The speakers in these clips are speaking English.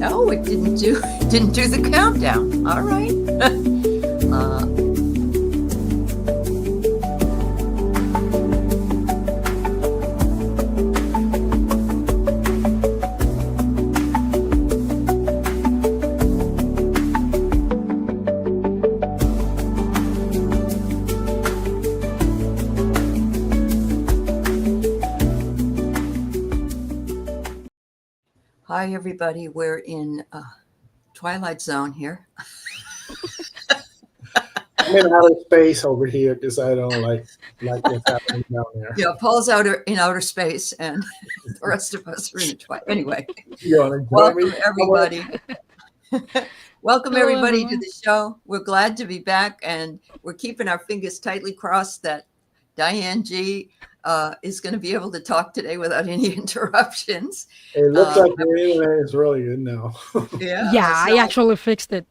No, it didn't do the countdown. All right. Hi, everybody. We're in Twilight Zone here. I'm in outer space over here because I don't like what's happening down there. Yeah, Paul's in outer space, and the rest of us are in the Twilight. Anyway, welcome everybody. Welcome Hello, everybody everyone. to the show. We're glad to be back, and we're keeping our fingers tightly crossed that Diane G is going to be able to talk today without any interruptions. It looks like the internet is really good now. Yeah, I actually fixed it.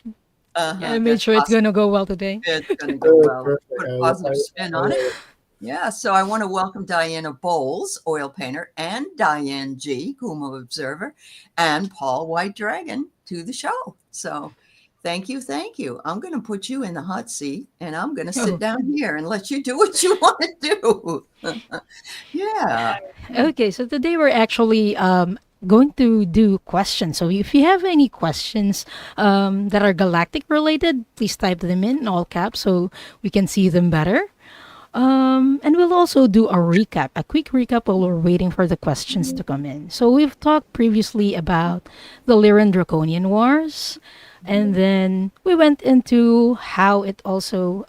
I made sure it's going to go well today. It's going to go well. Perfect. Put a positive spin on it. Yeah, so I want to welcome Diana Bowles, oil painter, and Diane G, Kuma Observer, and Paul White Dragon to the show. So thank you. I'm going to put you in the hot seat, and I'm going to sit down here and let you do what you want to do. Yeah. Okay, so today we're actually going to do questions. So if you have any questions that are galactic related, please type them in all caps so we can see them better. And we'll also do a quick recap while we're waiting for the questions to come in. So we've talked previously about the Lyran Draconian Wars, and then we went into how it also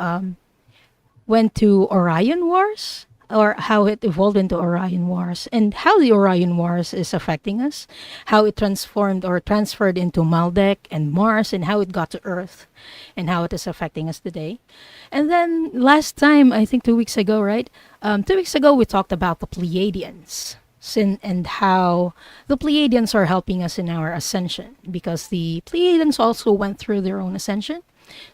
went to Orion Wars, or how it evolved into Orion Wars, and how the Orion Wars is affecting us, how it transformed or transferred into Maldek and Mars, and how it got to Earth, and how it is affecting us today. And then last time, I think 2 weeks ago, right? 2 weeks ago, we talked about the Pleiadians and how the Pleiadians are helping us in our ascension, because the Pleiadians also went through their own ascension.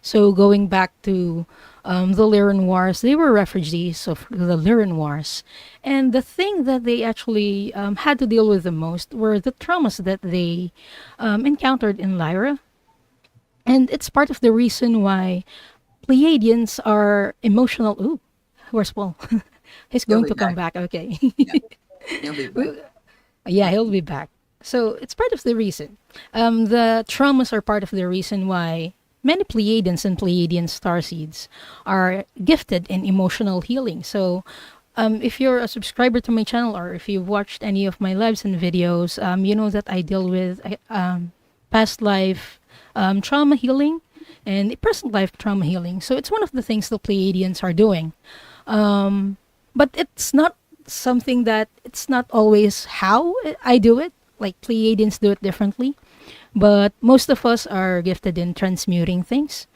So going back to the Lyran Wars, they were refugees of the Lyran Wars. And the thing that they actually had to deal with the most were the traumas that they encountered in Lyra. And it's part of the reason why Pleiadians are emotional. Ooh, where's Paul? He's going to come back. Okay. He'll be back. Yeah, he'll be back. So it's part of the reason. The traumas are part of the reason why many Pleiadians and Pleiadian starseeds are gifted in emotional healing. So if you're a subscriber to my channel, or if you've watched any of my lives and videos, you know that I deal with past life trauma healing and present life trauma healing. So it's one of the things the Pleiadians are doing. But it's not something that, it's not always how I do it. Like Pleiadians do it differently. But most of us are gifted in transmuting things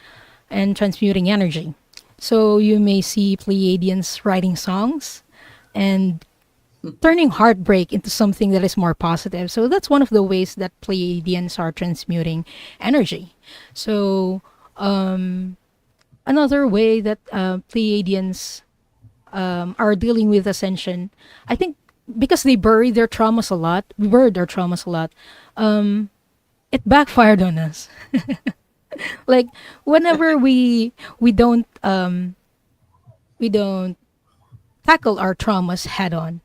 and transmuting energy. So you may see Pleiadians writing songs and turning heartbreak into something that is more positive. So that's one of the ways that Pleiadians are transmuting energy. So another way that Pleiadians are dealing with ascension, I think because they buried their traumas a lot, it backfired on us. Like whenever we don't tackle our traumas head on,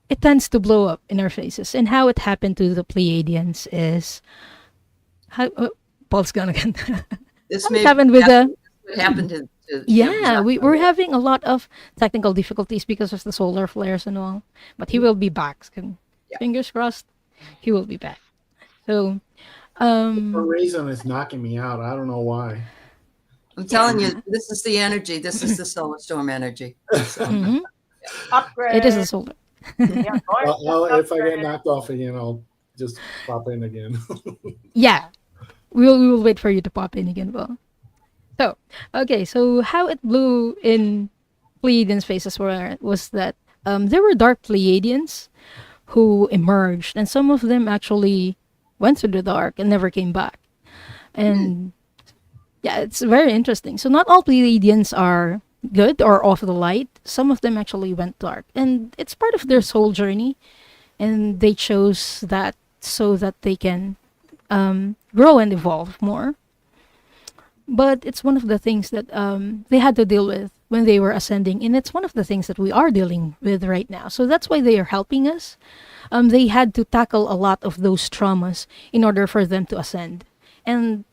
it tends to blow up in our faces. And how it happened to the Pleiadians is how Paul's gone again. This What happened with the what happened to yeah, we're having a lot of technical difficulties because of the solar flares and all. But he will be back. So fingers crossed, he will be back. So, For some reason, it's knocking me out. I don't know why. I'm telling you, this is the energy. This is the solar storm energy. So, Upgrade. it is a solar. Yeah, If I get knocked off again, I'll just pop in again. Yeah, we will wait for you to pop in again, Well. So, okay, so how it blew in Pleiadians' faces was that there were dark Pleiadians who emerged, and some of them actually went to the dark and never came back. And yeah, it's very interesting. So not all Pleiadians are good or of the light. Some of them actually went dark, and it's part of their soul journey, and they chose that so that they can grow and evolve more. But it's one of the things that they had to deal with when they were ascending, and it's one of the things that we are dealing with right now. So that's why they are helping us. They had to tackle a lot of those traumas in order for them to ascend, and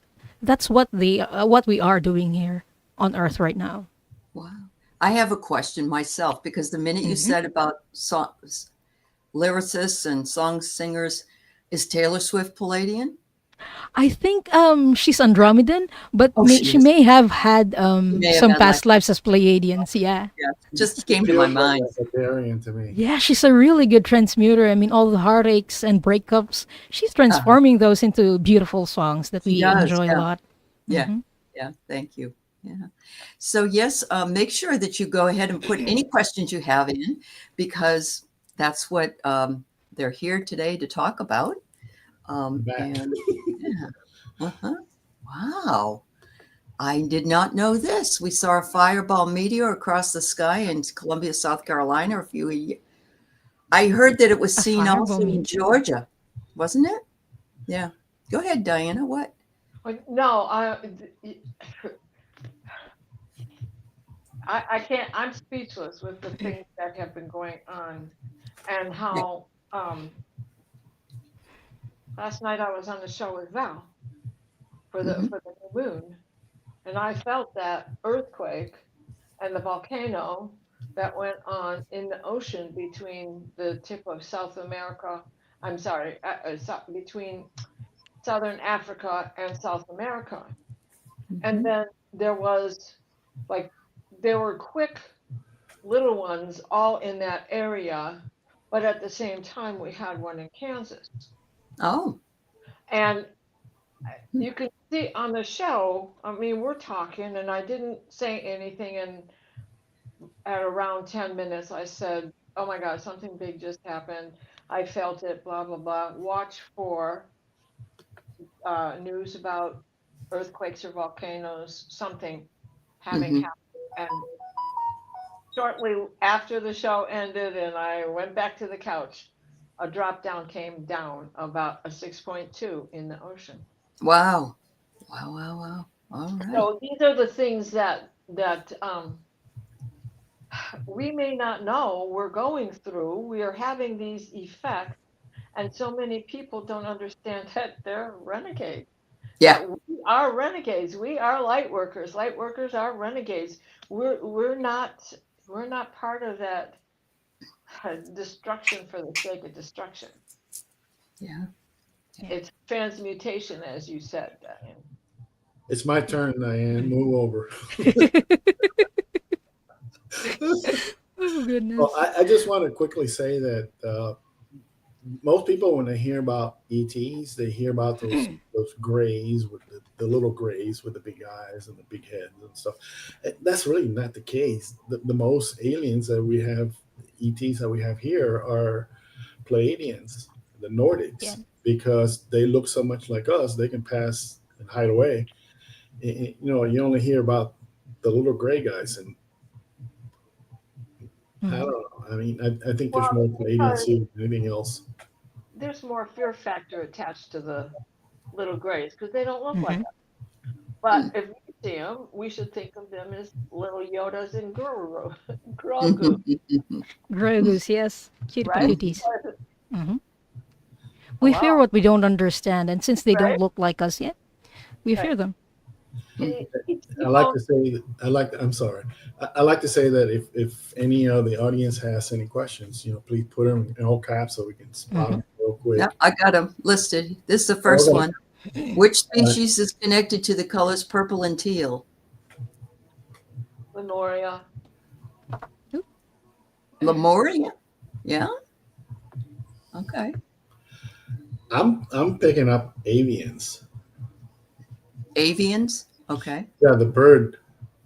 that's what we are doing here on Earth right now. Wow. I have a question myself, because the minute you said about lyricists and song singers, is Taylor Swift Palladian? I think she's Andromedan, but Oh, she she is. may have had She may have some had past lives as Pleiadians. Yeah. Yeah, just came to my Feels mind. like a Darian to me. Yeah, she's a really good transmuter. I mean, all the heartaches and breakups, she's transforming those into beautiful songs that She we does, enjoy a yeah. lot. Yeah. Mhm. Yeah, thank you. Yeah. So yes, make sure that you go ahead and put any questions you have in, because that's what they're here today to talk about. Back. And yeah. Uh-huh. Wow. I did not know this. We saw a fireball meteor across the sky in Columbia, South Carolina a few years. I heard that it was A seen fireball also in meteor. Georgia, wasn't it? Yeah. Go ahead, Diana. What? No, I can't. I'm speechless with the things that have been going on, and how last night I was on the show with Val for the new moon, and I felt that earthquake and the volcano that went on in the ocean between the tip of South America. I'm sorry, between Southern Africa and South America. And then there was like, there were quick little ones all in that area, but at the same time, we had one in Kansas. Oh. And you can see on the show, I mean, we're talking, and I didn't say anything. And at around 10 minutes, I said, oh my God, something big just happened. I felt it, blah, blah, blah. Watch for news about earthquakes or volcanoes, something having happened. And shortly after the show ended and I went back to the couch, a drop down came down about a 6.2 in the ocean. Wow. Wow, wow, wow. All right. So these are the things that we may not know we're going through. We are having these effects, and so many people don't understand that they're renegades. Yeah. That we are renegades. We are light workers. Light workers are renegades. We're not part of that destruction for the sake of destruction. Yeah. It's transmutation, as you said, Diane. It's my turn, Diane. Move over. Oh goodness. Well, I just want to quickly say that most people, when they hear about ETs, they hear about those grays with the little grays with the big eyes and the big heads and stuff. That's really not the case. The most aliens that we have, ETs that we have here, are Pleiadians, the Nordics, because they look so much like us. They can pass and hide away. You know, you only hear about the little gray guys, and I don't know. I mean, I think there's more Pleiadians here than anything else. There's more fear factor attached to the little grays because they don't look like us. But if we see them, we should think of them as little Yodas and Grogu. Grogus, yes. Cutie Right? patooties. We fear what we don't understand, and since they don't look like us yet, we fear them. I like to say, I'm sorry. I like to say that if any of the audience has any questions, you know, please put them in all caps so we can spot them real quick. Yeah, I got them listed. This is the first one. Which species is connected to the colors purple and teal? Lemuria. Lemuria? Yeah. Okay. I'm picking up avians. Avians? Okay. Yeah, the bird.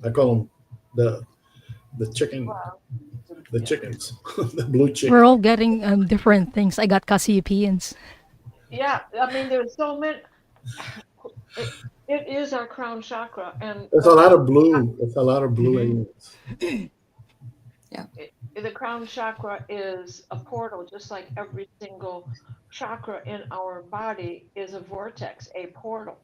I call them the chicken. Wow. The chickens. The blue chicken. We're all getting different things. I got Cassiopeians. Yeah, I mean, there's so many. It is our crown chakra, and There's a lot of blue. There's a lot of blue aliens. Yeah. the crown chakra is a portal, just like every single chakra in our body is a vortex, a portal.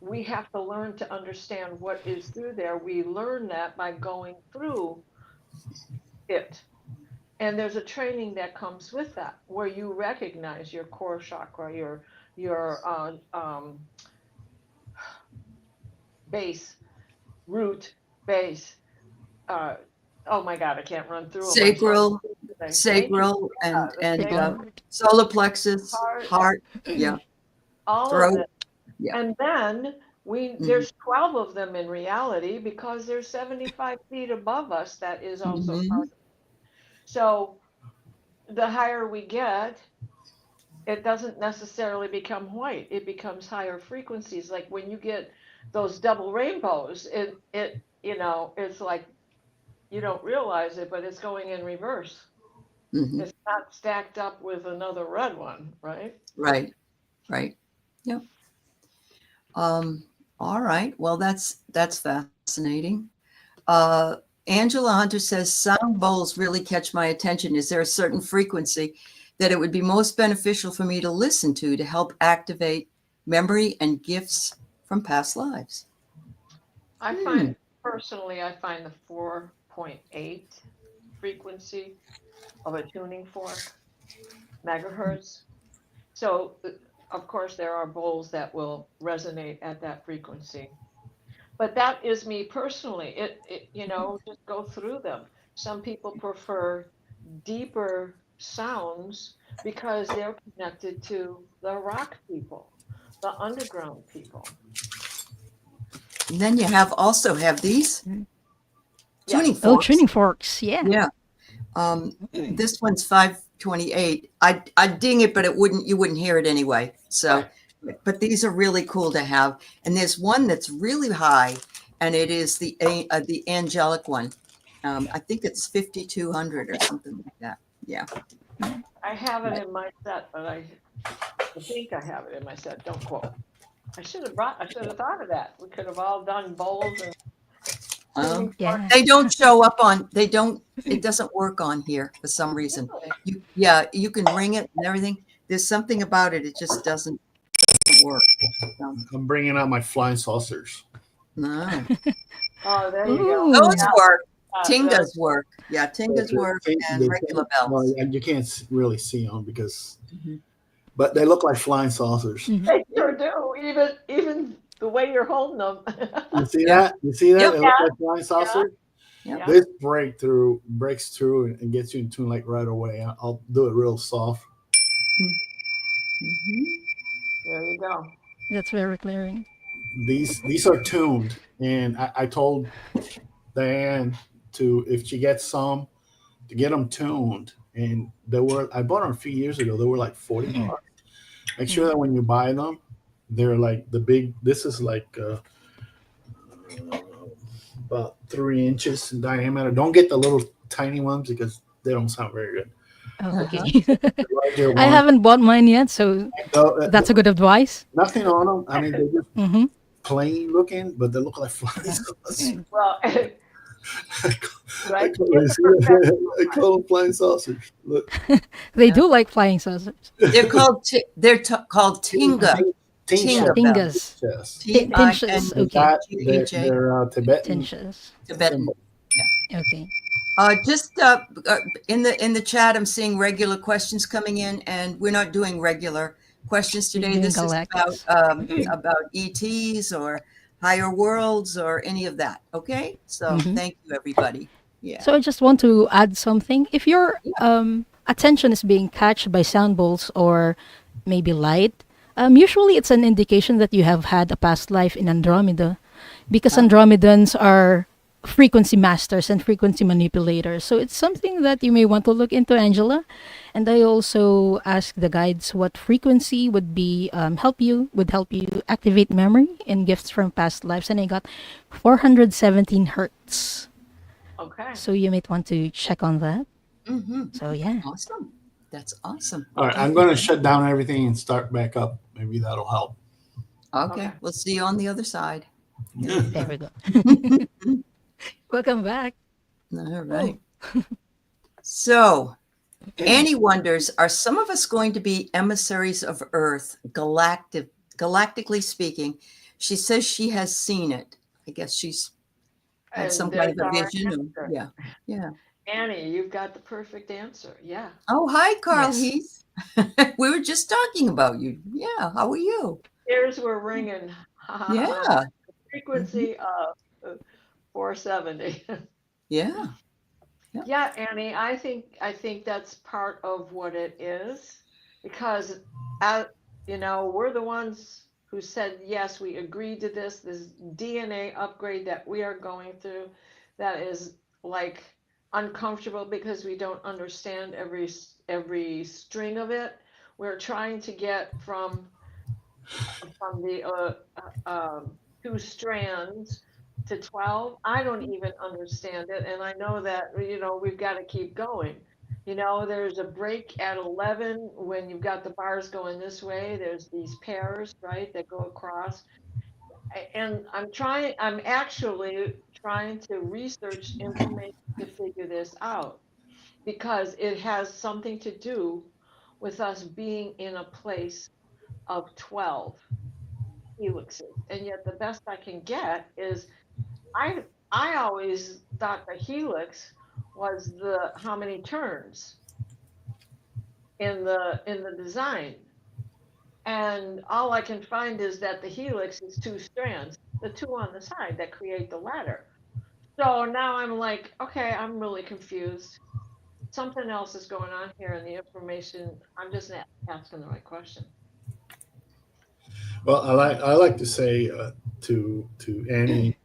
We have to learn to understand what is through there. We learn that by going through it. And there's a training that comes with that, where you recognize your core chakra, your base, root, base. Oh my God, I can't run through them. Sacral, Thank you. sacral, and Sacral. solar plexus, Heart. heart, yeah, All of throat. it. Yeah. And then there's 12 of them in reality, because there's 75 feet above us that is also Mhm. part of it. So the higher we get, it doesn't necessarily become white. It becomes higher frequencies. Like when you get those double rainbows, it it's like you don't realize it, but it's going in reverse. Mhm. It's not stacked up with another red one, right? Right. Yep. All right. Well, that's fascinating. Uh, Angela Hunter says sound bowls really catch my attention. Is there a certain frequency that it would be most beneficial for me to listen to help activate memory and gifts from past lives? I find personally, I find the 4.8 frequency of a tuning fork, megahertz. So, of course, there are bowls that will resonate at that frequency. But that is me personally. Just go through them. Some people prefer deeper sounds because they're connected to the rock people, the underground people. And then you also have these Yeah. tuning Oh, forks. tuning forks. Yeah. Yeah. This one's 528. I ding it, but you wouldn't hear it anyway. So, Right. but these are really cool to have. And there's one that's really high, and it is the angelic one. I think it's 5,200 or something like that. Yeah. I have it in my set, but I think I have it in my set. Don't quote. I should have thought of that. We could have all done bowls and tuning forks. Yeah. They don't show up on. It doesn't work on here for some reason. Really? You can ring it and everything. There's something about it. It just doesn't work. So, I'm bringing out my flying saucers. no. Oh, there you Ooh. go. Those work. Yeah, Tingas work. Yeah, Tingas work and The- regular well, bells. you can't really see them because, Mhm. but they look like flying saucers. They sure do. Even the way you're holding them. You see Yeah. that? You see that? Yep. They look like flying saucers. Yeah. This breaks through and gets you in tune like right away. I'll do it real soft. Mhm. There you go. That's very clearing. These are tuned, and I told Diane if she gets some, to get them tuned. And I bought them a few years ago. They were like $40. Make sure that when you buy them, they're like this is like about 3 inches in diameter. Don't get the little tiny ones because they don't sound very good. Oh, okay. Larger I ones, haven't bought mine yet, so that's a good advice. nothing on them. I mean, they're just Hmm. plain looking, but they look like flies. Well, right. I call them flying sausage. Look, They do like flying saucers. They're called called Tinga. Tinga. Tingas. Yes. Tinches. Okay. They're Tibetan. Tinches. Tibetan. Okay. Just in the chat, I'm seeing regular questions coming in, and we're not doing regular questions We're today. doing This is galactics. about ETs or higher worlds or any of that. Okay, so thank you, everybody. Yeah. So I just want to add something. If your attention is being catched by sound bowls or maybe light, usually it's an indication that you have had a past life in Andromeda, because Andromedans are frequency masters and frequency manipulators. So it's something that you may want to look into, Angela. And I also asked the guides what frequency would be help you activate memory and gifts from past lives, and I got 417 hertz. Okay. So you might want to check on that. Mm-hmm. So yeah. Awesome. That's awesome. All right, I'm going to shut down everything and start back up. Maybe that'll help. Okay. Okay. We'll see you on the other side. There we go. Welcome back. All right. So Annie wonders, are some of us going to be emissaries of Earth, galactically speaking? She says she has seen it. I guess she's had some And kind there's of a our vision. answer. Yeah. Yeah. Annie, you've got the perfect answer. Yeah. Oh, hi, Carl Yes. Heath. We were just talking about you. Yeah. How are you? Ears were ringing. Yeah. Frequency of 470. Yeah. Yeah, Annie, I think that's part of what it is because we're the ones who said yes, we agreed to this DNA upgrade that we are going through that is like uncomfortable because we don't understand every string of it. We're trying to get from the two strands to 12. I don't even understand it. And I know that, we've got to keep going. There's a break at 11 when you've got the bars going this way. There's these pairs, right, that go across. And I'm actually trying to research information to figure this out because it has something to do with us being in a place of 12 helixes. And yet the best I can get is I I always thought the helix was the how many turns in the design. And all I can find is that the helix is two strands, the two on the side that create the ladder. So now I'm like, okay, I'm really confused. Something else is going on here in the information. I'm just not asking the right question. Well, I like to say to Annie,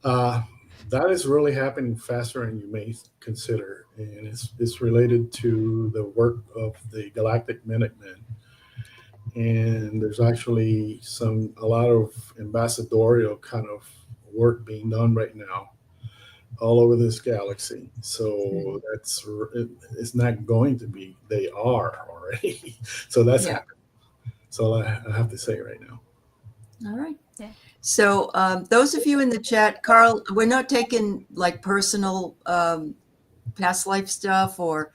uh, that is really happening faster than you may consider, and it's related to the work of the Galactic Minutemen. And there's actually a lot of ambassadorial kind of work being done right now all over this galaxy. So it's not going to be. They are already. So that's Yeah. happening. So I have to say right now. All right. Yeah. So those of you in the chat, Carl, we're not taking like personal past life stuff or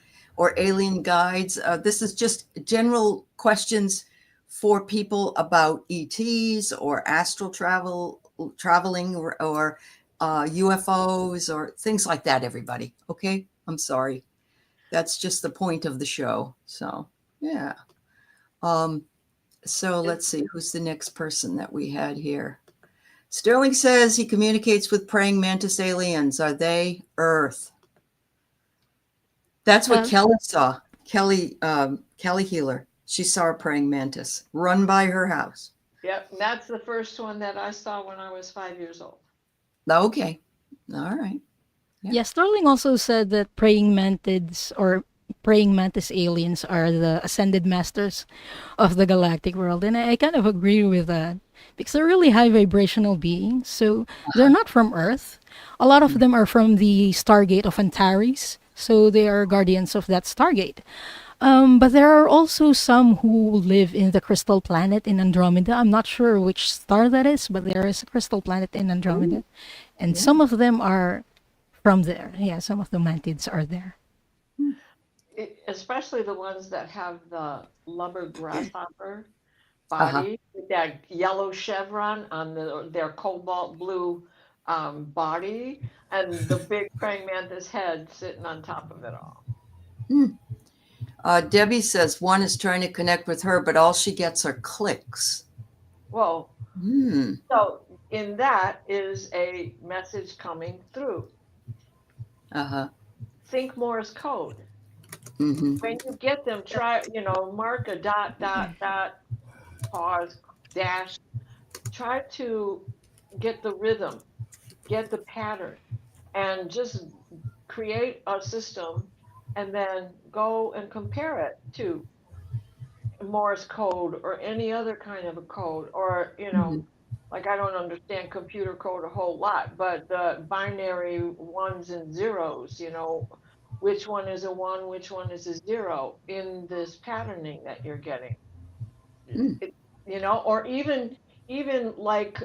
alien guides. This is just general questions for people about ETs or astral traveling or UFOs or things like that, everybody. Okay. I'm sorry. That's just the point of the show. So, yeah. So let's see, who's the next person that we had here? Sterling says he communicates with praying mantis aliens. Are they Earth? That's what Um, Kelly saw. Kelly Healer. She saw a praying mantis run by her house. Yep, that's the first one that I saw when I was 5 years old. Okay. All right. Yeah. Yeah, Sterling also said that praying mantis aliens are the ascended masters of the galactic world. And I kind of agree with that because they're really high vibrational beings. So they're not from Earth. A lot of them are from the Stargate of Antares. So they are guardians of that Stargate. But there are also some who live in the crystal planet in Andromeda. I'm not sure which star that is, but there is a crystal planet in Andromeda. And some of them are from there. Yeah, some of the mantids are there. Especially the ones that have the lumber grasshopper Uh-huh. body with that yellow chevron on their cobalt blue body and the big praying mantis head sitting on top of it all. Debbie says one is trying to connect with her, but all she gets are clicks. Well, Hmm. so in that is a message coming through. Uh-huh. Think Morse code. Mm-hmm. When you get them, try, mark a dot, pause, dash. Try to get the rhythm, get the pattern, and just create a system and then go and compare it to Morse code or any other kind of a code or, like I don't understand computer code a whole lot, but the binary ones and zeros, which one is a one, which one is a zero in this patterning that you're getting. Mm. It, or even like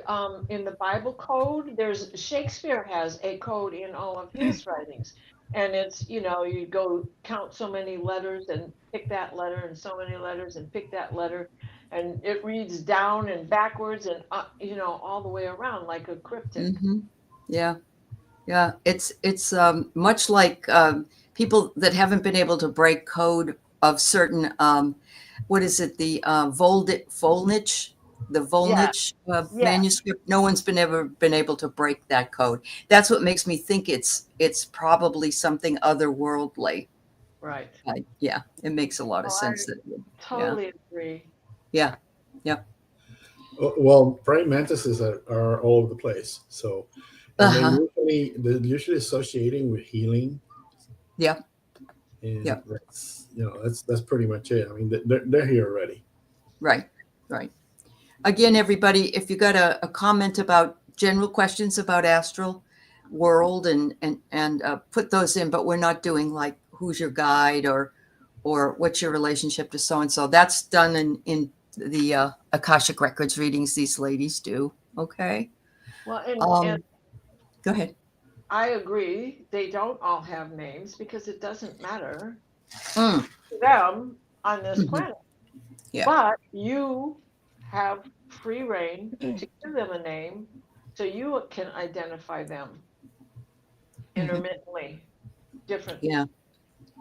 in the Bible code, there's Shakespeare has a code in all of his writings. And it's, you know, you go count so many letters and pick that letter and so many letters and pick that letter. And it reads down and backwards and, you know, all the way around like a cryptic. Mm-hmm. Yeah. Yeah. It's much like people that haven't been able to break code of certain, what is it? The Volnich, the Volnich Yeah. manuscript. No one's ever been able to break that code. That's what makes me think it's probably something otherworldly. Right. Yeah, it makes a lot of Oh, sense. Totally agree. Yeah. Yeah. Well, praying mantises are all over the place. So and they're usually associating with healing. Yeah. And Yeah. that's pretty much it. I mean, they're here already. Right. Right. Again, everybody, if you got a comment about general questions about astral world and put those in, but we're not doing like who's your guide or what's your relationship to so and so. That's done in the Akashic records readings these ladies do. Okay. Well, and go ahead. I agree. They don't all have names because it doesn't matter to them on this planet. Yeah. But you have free reign to give them a name so you can identify them intermittently, differently. Yeah.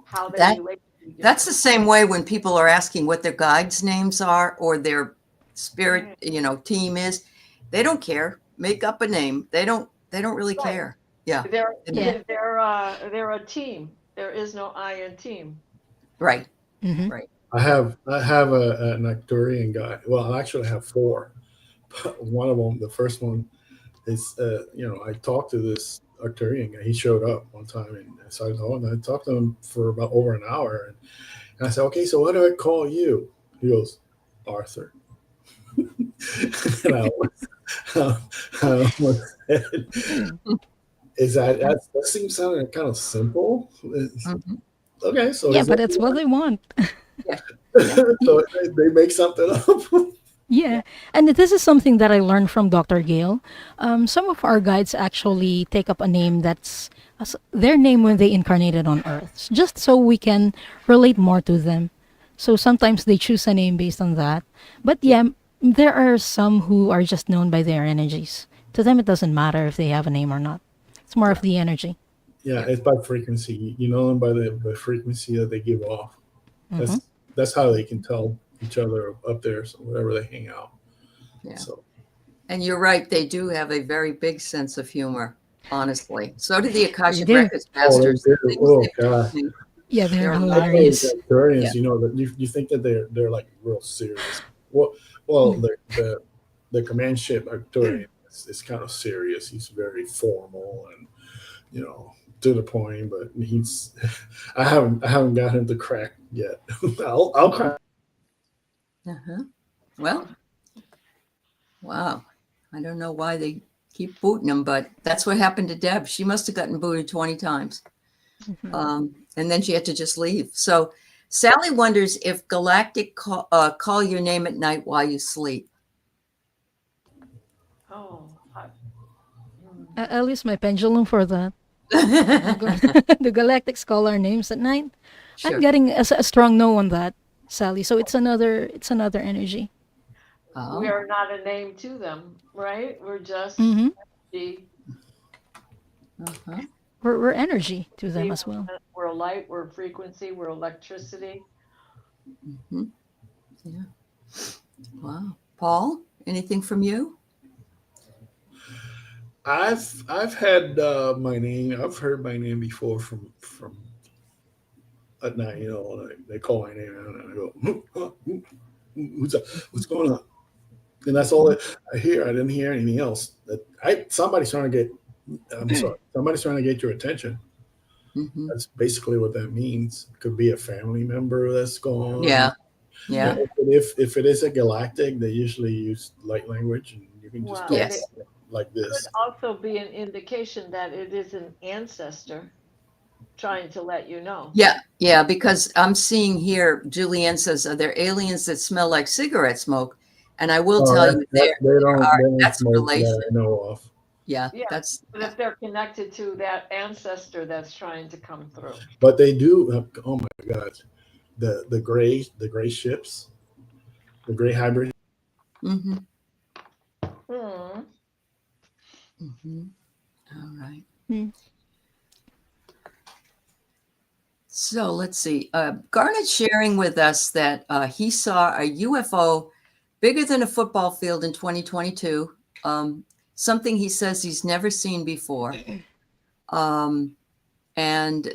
How they relate to you. That's the same way when people are asking what their guides' names are or their spirit, team is. They don't care. Make up a name. They don't really care. Yeah. They're a team. There is no I in team. Right. Mm-hmm. Right. I have an Arcturian guy. Well, I actually have 4. But one of them, the first one is, I talked to this Arcturian guy. He showed up one time, and so I talked to him for about over an hour. And I said, okay, so what do I call you? He goes, Arthur. And I almost said, that seems kind of simple. Okay, so yeah, but it's what they want. Yeah. So they make something up. Yeah, and this is something that I learned from Dr. Gale. Some of our guides actually take up a name that's their name when they incarnated on Earth, just so we can relate more to them. So sometimes they choose a name based on that. But yeah, there are some who are just known by their energies. To them, it doesn't matter if they have a name or not. It's more of the energy. Yeah, it's by frequency. You know them by the frequency that they give off. That's how they can tell each other up there, so wherever they hang out. Yeah. So. And you're right, they do have a very big sense of humor, honestly. So do the Akashic They do. Records masters. Oh God. Yeah, they're They're hilarious. Arcturians, that you think that they're like real serious. Well, the command ship Arcturian is kind of serious. He's very formal and to the point. But I haven't got him to crack yet. I'll crack. Well, wow. I don't know why they keep booting them, but that's what happened to Deb. She must have gotten booted 20 times. And then she had to just leave. So Sally wonders if Galactic call your name at night while you sleep. Oh. I'll use my pendulum for that. The Galactics call our names at night. Sure. I'm getting a strong no on that, Sally. So it's another energy. Oh. We are not a name to them, right? We're just energy. We're energy to them as well. We're light, we're frequency, we're electricity. Yeah. Wow. Paul, anything from you? I've had my name. I've heard my name before from at night. They call my name and I go, "Who's up? What's going on?" And that's all I hear. I didn't hear anything else. Somebody's trying to get. I'm sorry. Somebody's trying to get your attention. That's basically what that means. It could be a family member that's gone. Yeah. If it is a galactic, they usually use light language, and you can just yes. like this. It could also be an indication that it is an ancestor trying to let you know. Yeah, because I'm seeing here, Julianne says, are there aliens that smell like cigarette smoke? And I will tell you, that's a relation. That I know of. Yeah, Yeah, that's but if they're connected to that ancestor that's trying to come through. But they do. Oh my God, the gray ships, the gray hybrid. mm-hmm, Hmm. mm-hmm. All right. Hmm. So let's see. Garnet sharing with us that he saw a UFO bigger than a football field in 2022. Something he says he's never seen before. And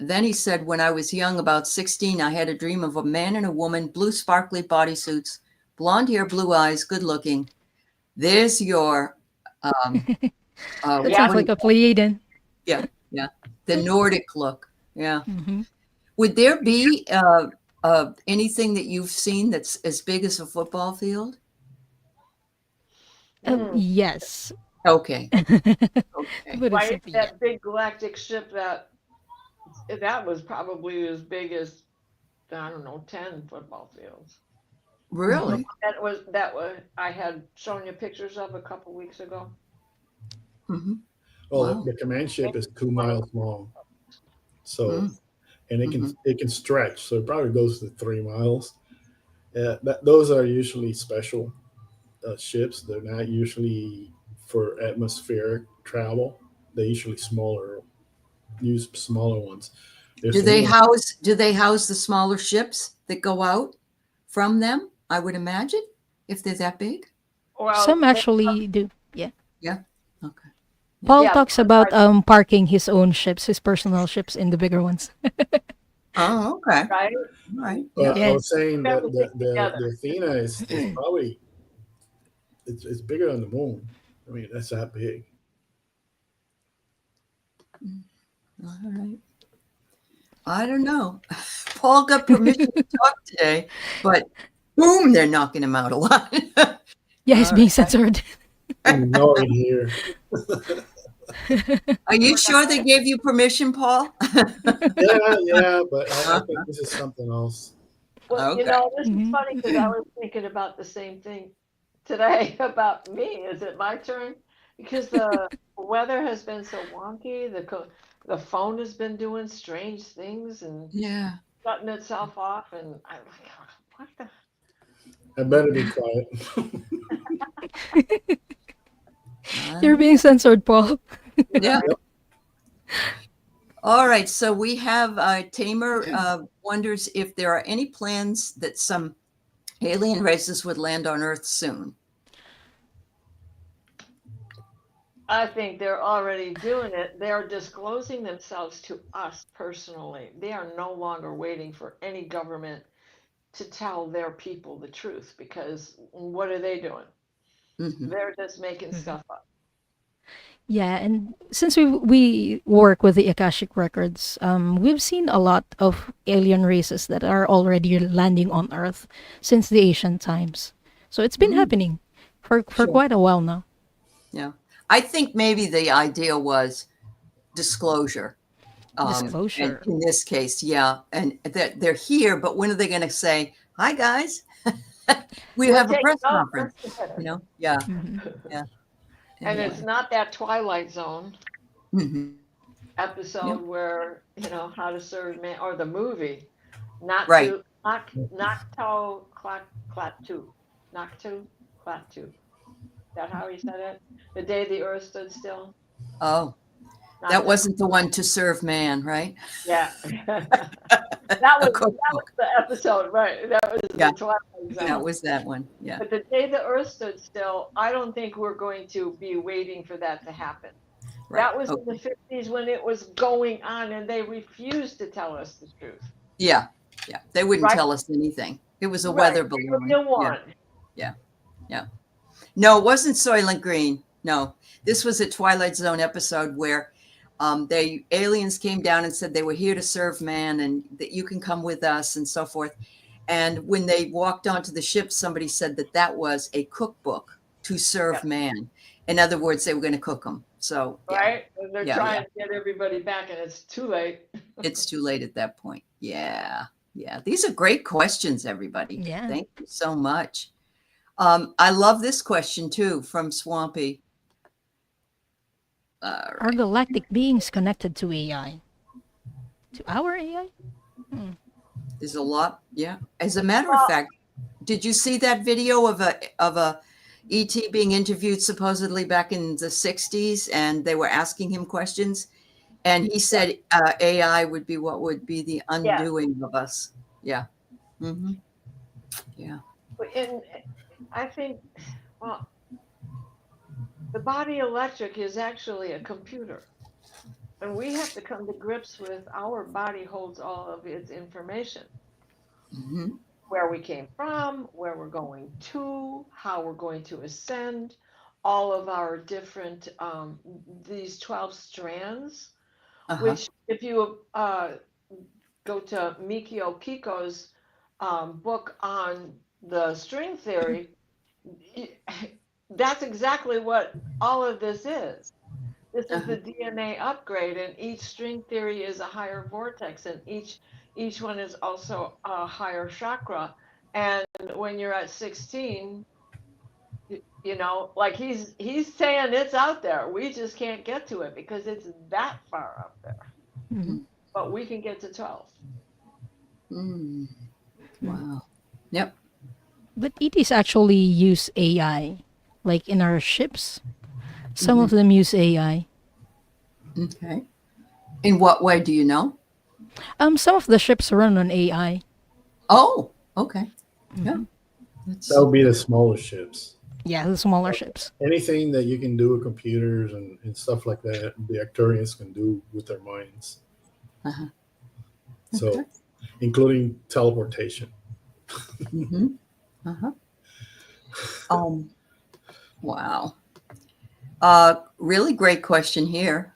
then he said, when I was young, about 16, I had a dream of a man and a woman, blue sparkly bodysuits, blonde hair, blue eyes, good looking. There's your, That Yeah. sounds like a Pleiadian. yeah, yeah, the Nordic look. Yeah. Mm-hmm. Would there be anything that you've seen that's as big as a football field? Yes. Okay. Okay. But it's Right? simply yeah. That big galactic ship that was probably as big as, I don't know, 10 football fields. Really? That was I had shown you pictures of a couple weeks ago. Mm-hmm. Oh, Wow. the command ship is 2 miles long. So, Mm. and Mhm. it can stretch. So it probably goes to 3 miles. Those are usually special ships. They're not usually for atmospheric travel. They're usually use smaller ones. Do There's they one, house the smaller ships that go out from them? I would imagine, if they're that big. Well, Some actually do. Yeah. Yeah. Okay. Paul Yeah, talks about parking his own ships, his personal ships in the bigger ones. Oh, okay. right? All right. I Yes. was saying that Everything together. the Athena is probably it's bigger than the moon. I mean, that's that big. All right. I don't know. Paul got permission to talk today, but boom, they're knocking him out a lot. Yeah, he's All being right. censored. No in here. Are you sure they gave you permission, Paul? Yeah, but I think this is something else. Well, Okay. this is funny because I was thinking about the same thing today about me. Is it my turn? Because the weather has been so wonky. The phone has been doing strange things and Yeah. shutting itself off, and I'm like, what the? I better be quiet. You're being censored, Paul. Yeah. All right. So we have Tamer wonders if there are any plans that some alien races would land on Earth soon. I think they're already doing it. They're disclosing themselves to us personally. They are no longer waiting for any government to tell their people the truth, because what are they doing? Mhm. They're just making stuff up. Yeah, and since we work with the Akashic records, we've seen a lot of alien races that are already landing on Earth since the ancient times. So it's been happening for quite a while now. Yeah. I think maybe the idea was disclosure. Disclosure. And in this case, yeah. And that they're here, but when are they going to say, hi, guys? We have a taking press over. conference. Yeah. Mhm. Yeah. And it's not that Twilight Zone Mhm. episode Yep. where, How to Serve Man, or the movie, not Right. to, not to Klaatu. Not to Klaatu. Is that how he said it? The day the earth stood still. Oh, Not that wasn't the one to serve man, right? Yeah. that was the episode, right? That was Yeah. the Twilight Zone. That was that one. Yeah. But the day the earth stood still, I don't think we're going to be waiting for that to happen. Right. That was Okay. in the 50s when it was going on, and they refused to tell us the truth. Yeah. Yeah. They wouldn't Right. tell us anything. It was a Right. weather It balloon. was the one. Yeah. No, it wasn't Soylent Green. No, this was a Twilight Zone episode where aliens came down and said they were here to serve man and that you can come with us and so forth. And when they walked onto the ship, somebody said that was a cookbook to serve man. In other words, they were going to cook them. So Right? And they're Yeah, trying to get everybody back, and it's too late. it's too late at that point. Yeah. These are great questions, everybody. Yeah. Thank you so much. I love this question too from Swampy. All Are right. galactic beings connected to AI? To our AI? There's a lot. Yeah. As a matter of fact, did you see that video of a ET being interviewed supposedly back in the 60s, and they were asking him questions, and he said AI would be what would be the Yeah. undoing of us. Yeah. Mm-hmm. Yeah. And I think, well, the body electric is actually a computer. And we have to come to grips with our body holds all of its information. Mm-hmm. Where we came from, where we're going to, how we're going to ascend, all of our different, these 12 strands, Uh-huh. which if you go to Mikio Kiko's book on the string theory, that's exactly what all of this is. This is the DNA upgrade, and each string theory is a higher vortex, and each one is also a higher chakra. And when you're at 16, you know, like he's saying it's out there. We just can't get to it because it's that far up there. Mhm. But we can get to 12. Mm. Wow. Yep. But ETs actually use AI, like in our ships. Some of them use AI. Okay. In what way do you know? Some of the ships run on AI. Oh, okay. Yeah. That would be the smaller ships. Yeah, the smaller ships. Anything that you can do with computers and stuff like that, the Arcturians can do with their minds. Uh-huh. So, Okay. including teleportation. Mm-hmm. Uh-huh. Wow. Really great question here.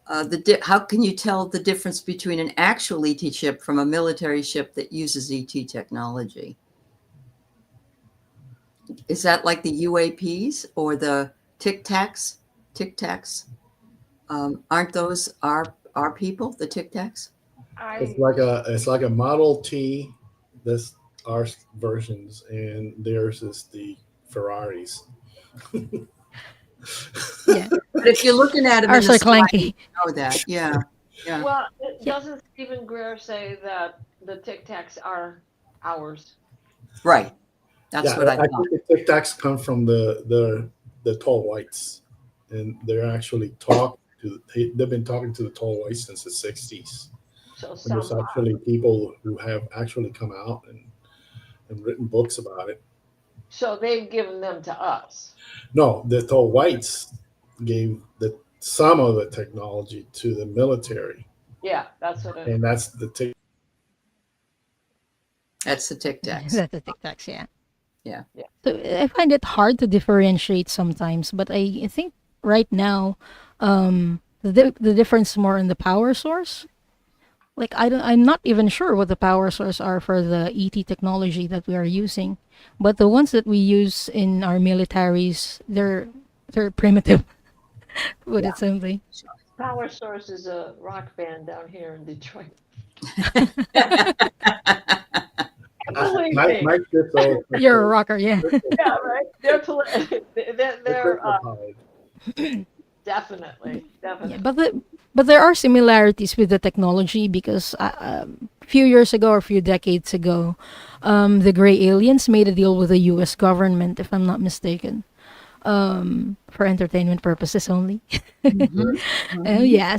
How can you tell the difference between an actual ET ship from a military ship that uses ET technology? Is that like the UAPs or the Tic Tacs? Tic Tacs? Aren't those our people, the Tic Tacs? It's like a Model T. That's our versions, and theirs is the Ferraris. Yeah. But if you're looking at them in Ours the are sky, you clanky. know that. Yeah. Yeah. Well, Yeah. doesn't Stephen Greer say that the Tic Tacs are ours? Right. That's Yeah, what I I thought. think the Tic Tacs come from the tall whites, and they're actually they've been talking to the tall whites since the 60s. So And some there's are. actually people who have actually come out and written books about it. So they've given them to us. No, the tall whites gave some of the technology to the military, Yeah, that's what it and that's the That's the Tic Tacs. That's the Tic Tacs, yeah. Yeah. So I find it hard to differentiate sometimes, but I think right now, the difference more in the power source. Like I'm not even sure what the power source are for the ET technology that we are using, but the ones that we use in our militaries, they're primitive. Put it simply. Power Source is a rock band down here in Detroit. Believe me. my ships are You're a rocker, yeah. Yeah, right. They're they're definitely. Yeah, but there are similarities with the technology because a few years ago or a few decades ago, the gray aliens made a deal with the U.S. government, if I'm not mistaken, for entertainment purposes only. Yeah,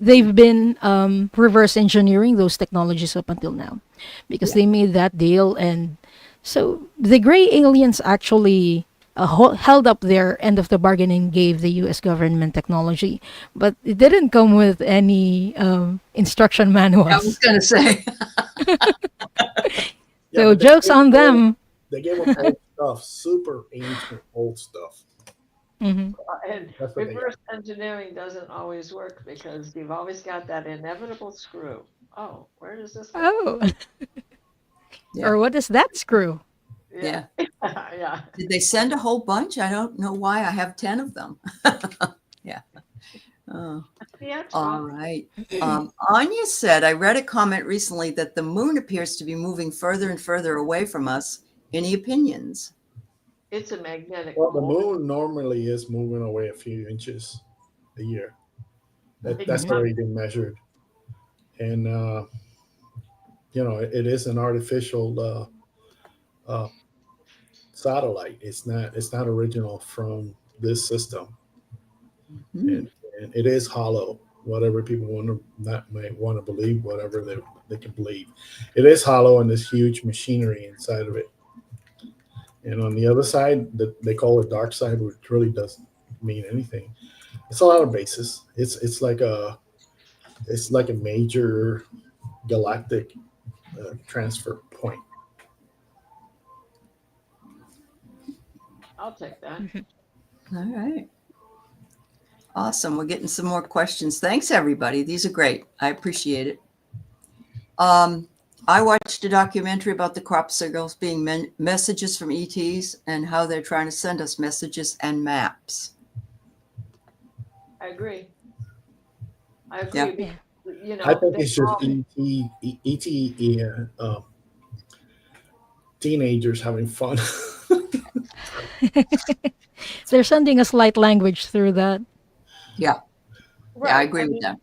they've been reverse engineering those technologies up until now because they made that deal, and so the gray aliens actually held up their end of the bargain and gave the U.S. government technology, but it didn't come with any instruction manuals. I was going to say. So jokes on them. They gave them old stuff, super ancient old stuff. Mm-hmm. And reverse engineering doesn't always work because you've always got that inevitable screw. Oh, where does this go? Oh. Yeah. Or what is that screw? Yeah. Yeah. Did they send a whole bunch? I don't know why I have 10 of them. Yeah. Oh. All right. Anya said, I read a comment recently that the moon appears to be moving further and further away from us. Any opinions? It's a magnetic Well, the pole. moon normally is moving away a few inches. a year. That's Exactly. already been measured, and it is an artificial satellite. It's not original from this system, Hmm. and it is hollow. Whatever people might want to believe, whatever they can believe, it is hollow, and there's huge machinery inside of it. And on the other side, they call it dark side, which really doesn't mean anything. It's a lot of bases. It's like a major galactic transfer point. I'll take that. All right. Awesome. We're getting some more questions. Thanks, everybody. These are great. I appreciate it. I watched a documentary about the crop circles being messages from ETs and how they're trying to send us messages and maps. I agree. I agree. Yeah. Because, I think they it's just all- ET teenagers having fun. They're sending us light language through that. Yeah. right. Yeah, I agree with mean, that.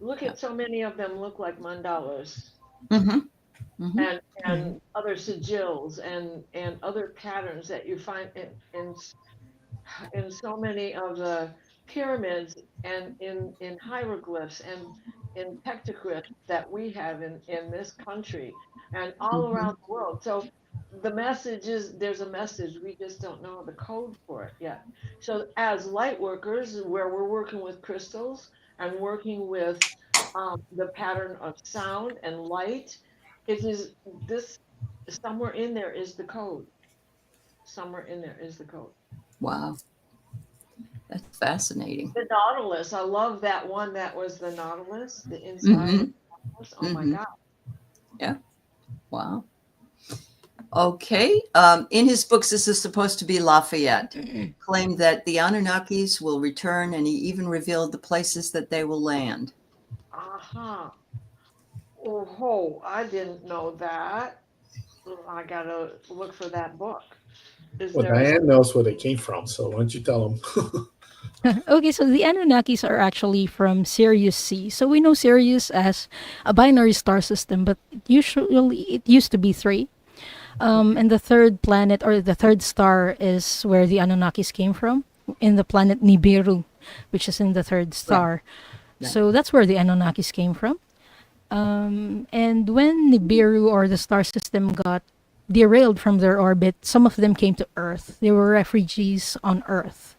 Look at so many of them look like mandalas Mm-hmm. Mm-hmm. and other sigils and other patterns that you find in so many of the pyramids and in hieroglyphs and in pictographs that we have in this country and all Mm-hmm. around the world. So the message is there's a message, we just don't know the code for it yet. So as light workers, where we're working with crystals and working with the pattern of sound and light, it is this somewhere in there is the code. Somewhere in there is the code. Wow. That's fascinating. The Nautilus. I love that one. That was the Nautilus, the inside Mm-hmm. of the Nautilus. Oh my Mhm. God. Yeah. Wow. Okay. In his books, this is supposed to be Lafayette, claimed that the Anunnakis will return, and he even revealed the places that they will land. Uh-huh. Oh, I didn't know that. I gotta look for that book. Is Well, there a Diane knows where they came from, so why don't you tell them? Okay, so the Anunnakis are actually from Sirius C. So we know Sirius as a binary star system, but it used to be three. And the third planet or the third star is where the Anunnakis came from, in the planet Nibiru, which is in the third star. Right. So that's where the Anunnakis came from. And when Nibiru or the star system got derailed from their orbit, some of them came to Earth. They were refugees on Earth.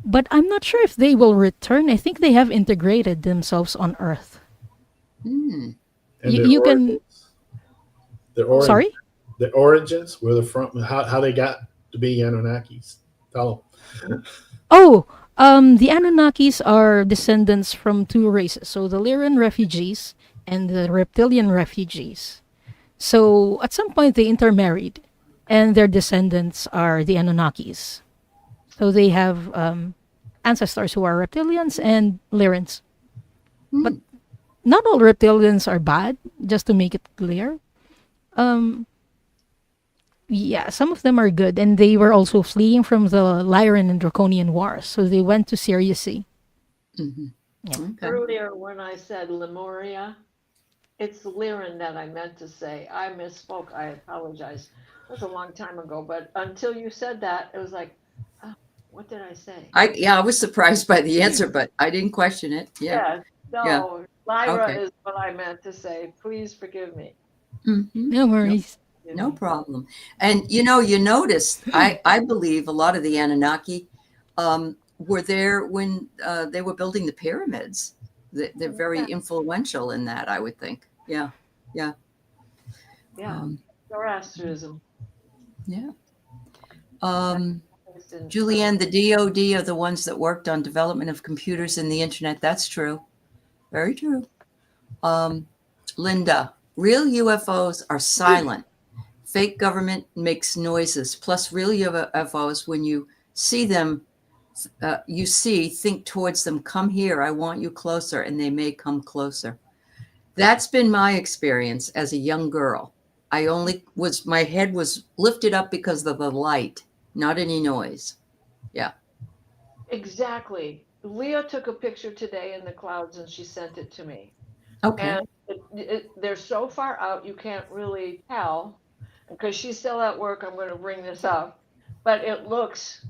But I'm not sure if they will return. I think they have integrated themselves on Earth. Hmm. And You can. Sorry? The origins, where they're from, how they got to be Anunnakis. Tell them. Oh, the Anunnakis are descendants from two races. So the Lyran refugees and the reptilian refugees. So at some point they intermarried, and their descendants are the Anunnakis. So they have ancestors who are reptilians and Lyrans. But not all reptilians are bad, just to make it clear. Yeah, some of them are good, and they were also fleeing from the Lyran and Draconian wars, so they went to Sirius C. Mm-hmm. Yeah. Okay. earlier when I said Lemuria? It's Lyran that I meant to say. I misspoke. I apologize. It was a long time ago, but until you said that, it was like, oh, what did I say? I was surprised by the answer, but I didn't question it. Yeah. No, Lyra Okay. is what I meant to say. Please forgive me. Mm-hmm. No worries. No problem. And you noticed, I believe a lot of the Anunnaki were there when they were building the pyramids. They're very influential in that, I would think. Yeah. Yeah. Zoroastrianism. Yeah. It's in- Julianne, the DoD are the ones that worked on development of computers and the internet. That's true. Very true. Linda, real UFOs are silent. Fake government makes noises. Plus, real UFOs, when you see them, think towards them, come here, I want you closer, and they may come closer. That's been my experience as a young girl. My head was lifted up because of the light, not any noise. Yeah. Exactly. Leah took a picture today in the clouds and she sent it to me. Okay. And they're so far out you can't really tell. Because she's still at work, I'm going to bring this up. But it looks,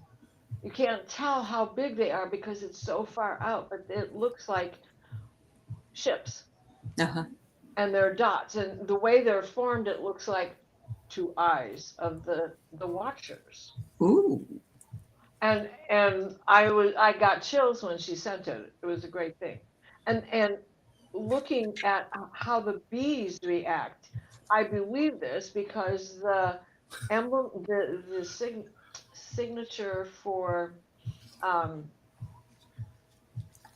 you can't tell how big they are because it's so far out, but it looks like ships. Uh-huh. And they're dots. And the way they're formed, it looks like two eyes of the watchers. Ooh. And I got chills when she sent it. It was a great thing. And looking at how the bees react, I believe this because the emblem, the signature for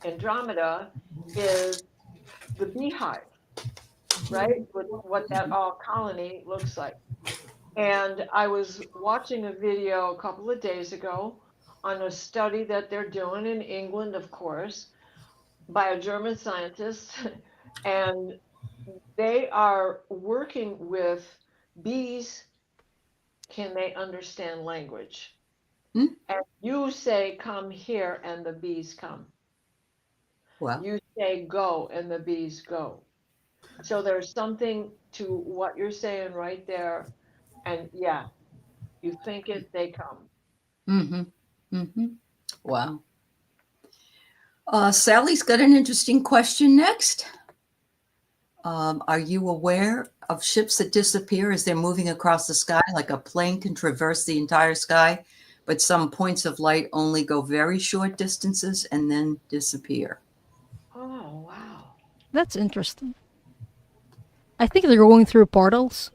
Andromeda is the beehive, right? With what that all colony looks like. And I was watching a video a couple of days ago on a study that they're doing in England, of course, by a German scientist. And they are working with bees. Can they understand language? Hmm. And you say, come here, and the bees come. Well, You say, go, and the bees go. So there's something to what you're saying right there. And yeah, you think it, they come. mm-hmm. Mm-hmm. Wow. Sally's got an interesting question next. Are you aware of ships that disappear as they're moving across the sky? Like a plane can traverse the entire sky, but some points of light only go very short distances and then disappear. Oh, wow. That's interesting. I think they're going through portals.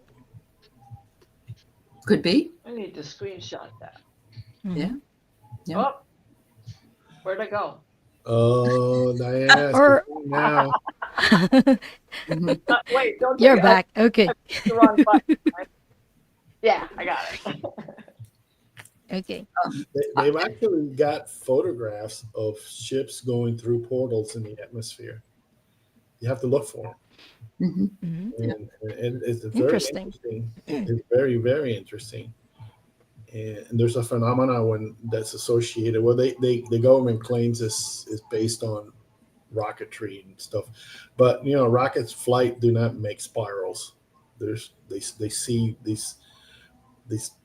Could be. I need to screenshot that. Mhm. Yeah. Yeah. Oh, where'd I go? Oh, Diane, Or- now. Mhm. Wait, don't You're take it. back. Okay. I pressed the wrong button. Yeah, I got it. Okay. They've actually got photographs of ships going through portals in the atmosphere. You have to look for them. Mhm. Mhm. And it's very Interesting. interesting. It's very, very interesting. And there's a phenomena when that's associated. Well, the government claims this is based on rocketry and stuff, but rockets flight do not make spirals. They see these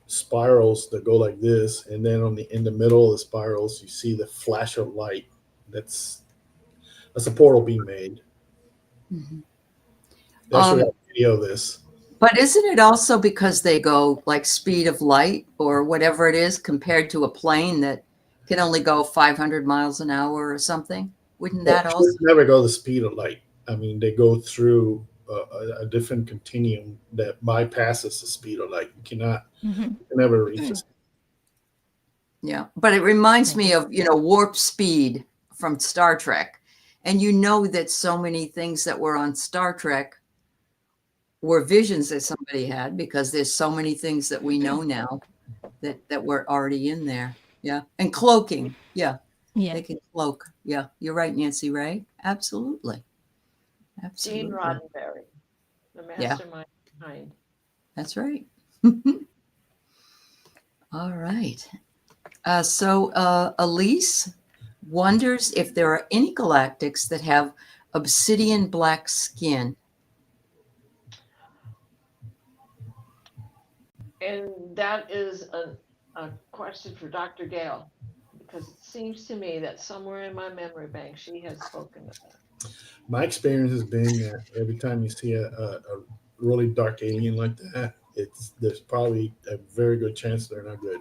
spirals that go like this, and then in the middle of the spirals you see the flash of light. That's a portal being made. Mhm. There's Um, a video of this. But isn't it also because they go like speed of light or whatever it is compared to a plane that can only go 500 miles an hour or something? Wouldn't Well, that also? ships never go the speed of light. I mean, they go through a different continuum that bypasses the speed of light. You Mhm. can never reach it. Yeah. But it reminds me of, warp speed from Star Trek. And you know that so many things that were on Star Trek were visions that somebody had because there's so many things that we know now that were already in there. Yeah. And cloaking. Yeah. Yeah. They can cloak. Yeah. You're right, Nancy Ray. Absolutely. Gene Absolutely. Roddenberry, the Yeah. mastermind behind. That's right. All right. So Elise wonders if there are any galactics that have obsidian black skin. And that is a question for Dr. Gale, because it seems to me that somewhere in my memory bank she has spoken of that. My experience has been that every time you see a really dark alien like that, there's probably a very good chance they're not good.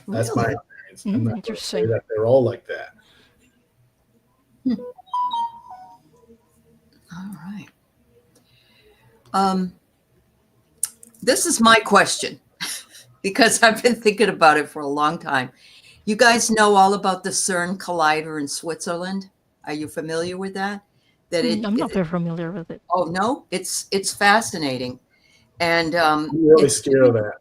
That's my Really? experience. I'm not going to say Interesting. that they're all like that. All right. This is my question because I've been thinking about it for a long time. You guys know all about the CERN collider in Switzerland. Are you familiar with that? I'm not very familiar with it. Oh no, it's fascinating, and I'm really it's scared of that.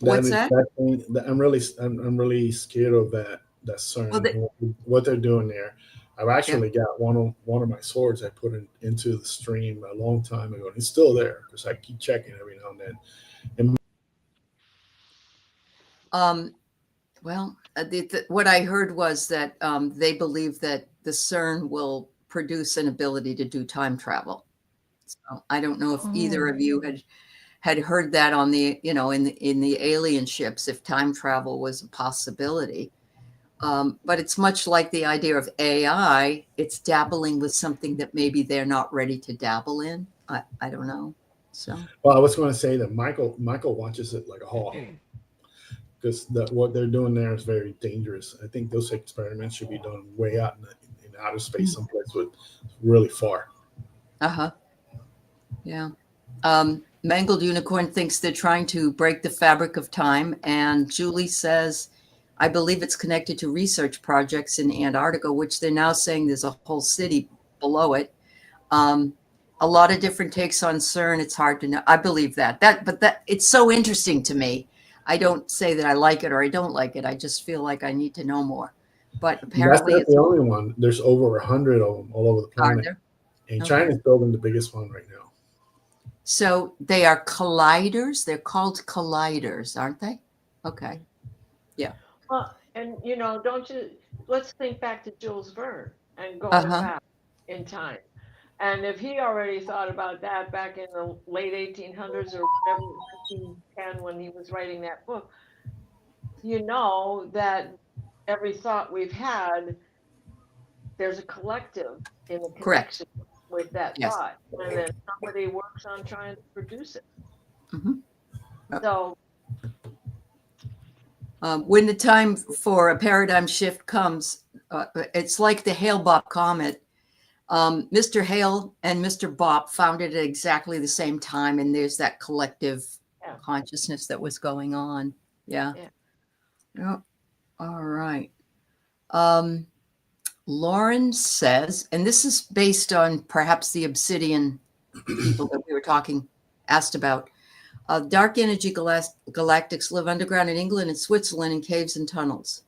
What's that? I'm really scared of that CERN, Well, what they're doing there. I've actually got one of my swords I put into the stream a long time ago, and it's still there because I keep checking every now and then. Well, what I heard was that they believe that the CERN will produce an ability to do time travel. So I don't know if either Oh. of you had heard that on the, in the alien ships, if time travel was a possibility. But it's much like the idea of AI. It's dabbling with something that maybe they're not ready to dabble in. I don't know. So Well, I was going to say that Michael watches it like a hawk because what they're doing there is very dangerous. I think those experiments should be done way out in outer space, someplace with really far. uh-huh. Yeah. Mangled Unicorn thinks they're trying to break the fabric of time. And Julie says, I believe it's connected to research projects in Antarctica, which they're now saying there's a whole city below it. A lot of different takes on CERN. It's hard to know. I believe that it's so interesting to me. I don't say that I like it or I don't like it. I just feel like I need to know more. But apparently That's not it's the only one. There's over 100 of them all over the are planet. there? And Okay. China's building the biggest one right now. So they are colliders. They're called colliders, aren't they? Okay. Yeah. Well, and let's think back to Jules Verne and going Uh-huh. back in time. And if he already thought about that back in the late 1800s or whatever, 1910, when he was writing that book, that every thought we've had, there's a collective in the Correct. connection with that Yes. thought. And then somebody works on trying to produce it. Mhm. So When the time for a paradigm shift comes, it's like the Hale-Bopp comet. Mr. Hale and Mr. Bopp found it at exactly the same time, and there's that collective consciousness that was going on. Yeah. Oh, all right. Lauren says, and this is based on perhaps the obsidian people that we were asked about. Dark energy galactics live underground in England and Switzerland in caves and tunnels.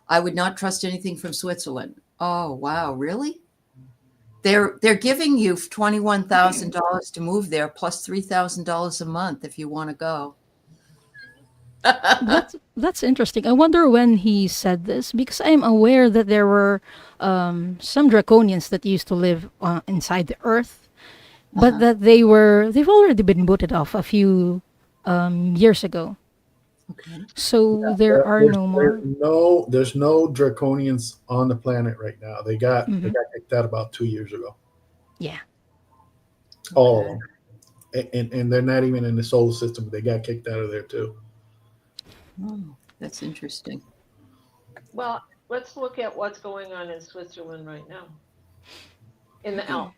I would not trust anything from Switzerland. Oh, wow. Really? They're giving you $21,000 to move there, plus $3,000 a month if you want to go. That's interesting. I wonder when he said this because I'm aware that there were some draconians that used to live inside the earth, but that they've already been booted off a few years ago. Okay. So there are no more. There's no draconians on the planet right now. They got kicked out about 2 years ago. Yeah. All of them. And they're not even in the solar system. They got kicked out of there too. Oh, that's interesting. well, let's look at what's going on in Switzerland right now, in the Alps,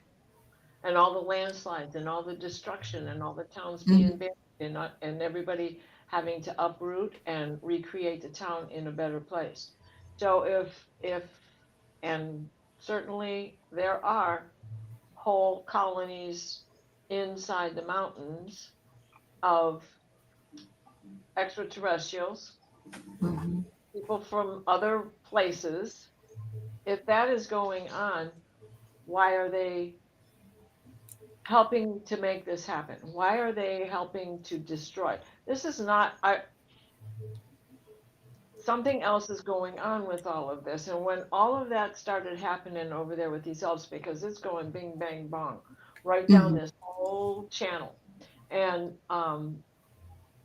and all the landslides and all the destruction and all the towns being banned and everybody having to uproot and recreate the town in a better place. So and certainly there are whole colonies inside the mountains of extraterrestrials, people from other places. If that is going on, why are they helping to make this happen? Why are they helping to destroy? This is not something else is going on with all of this. And when all of that started happening over there with these elves, because it's going bing, bang, bong, right down this whole channel. And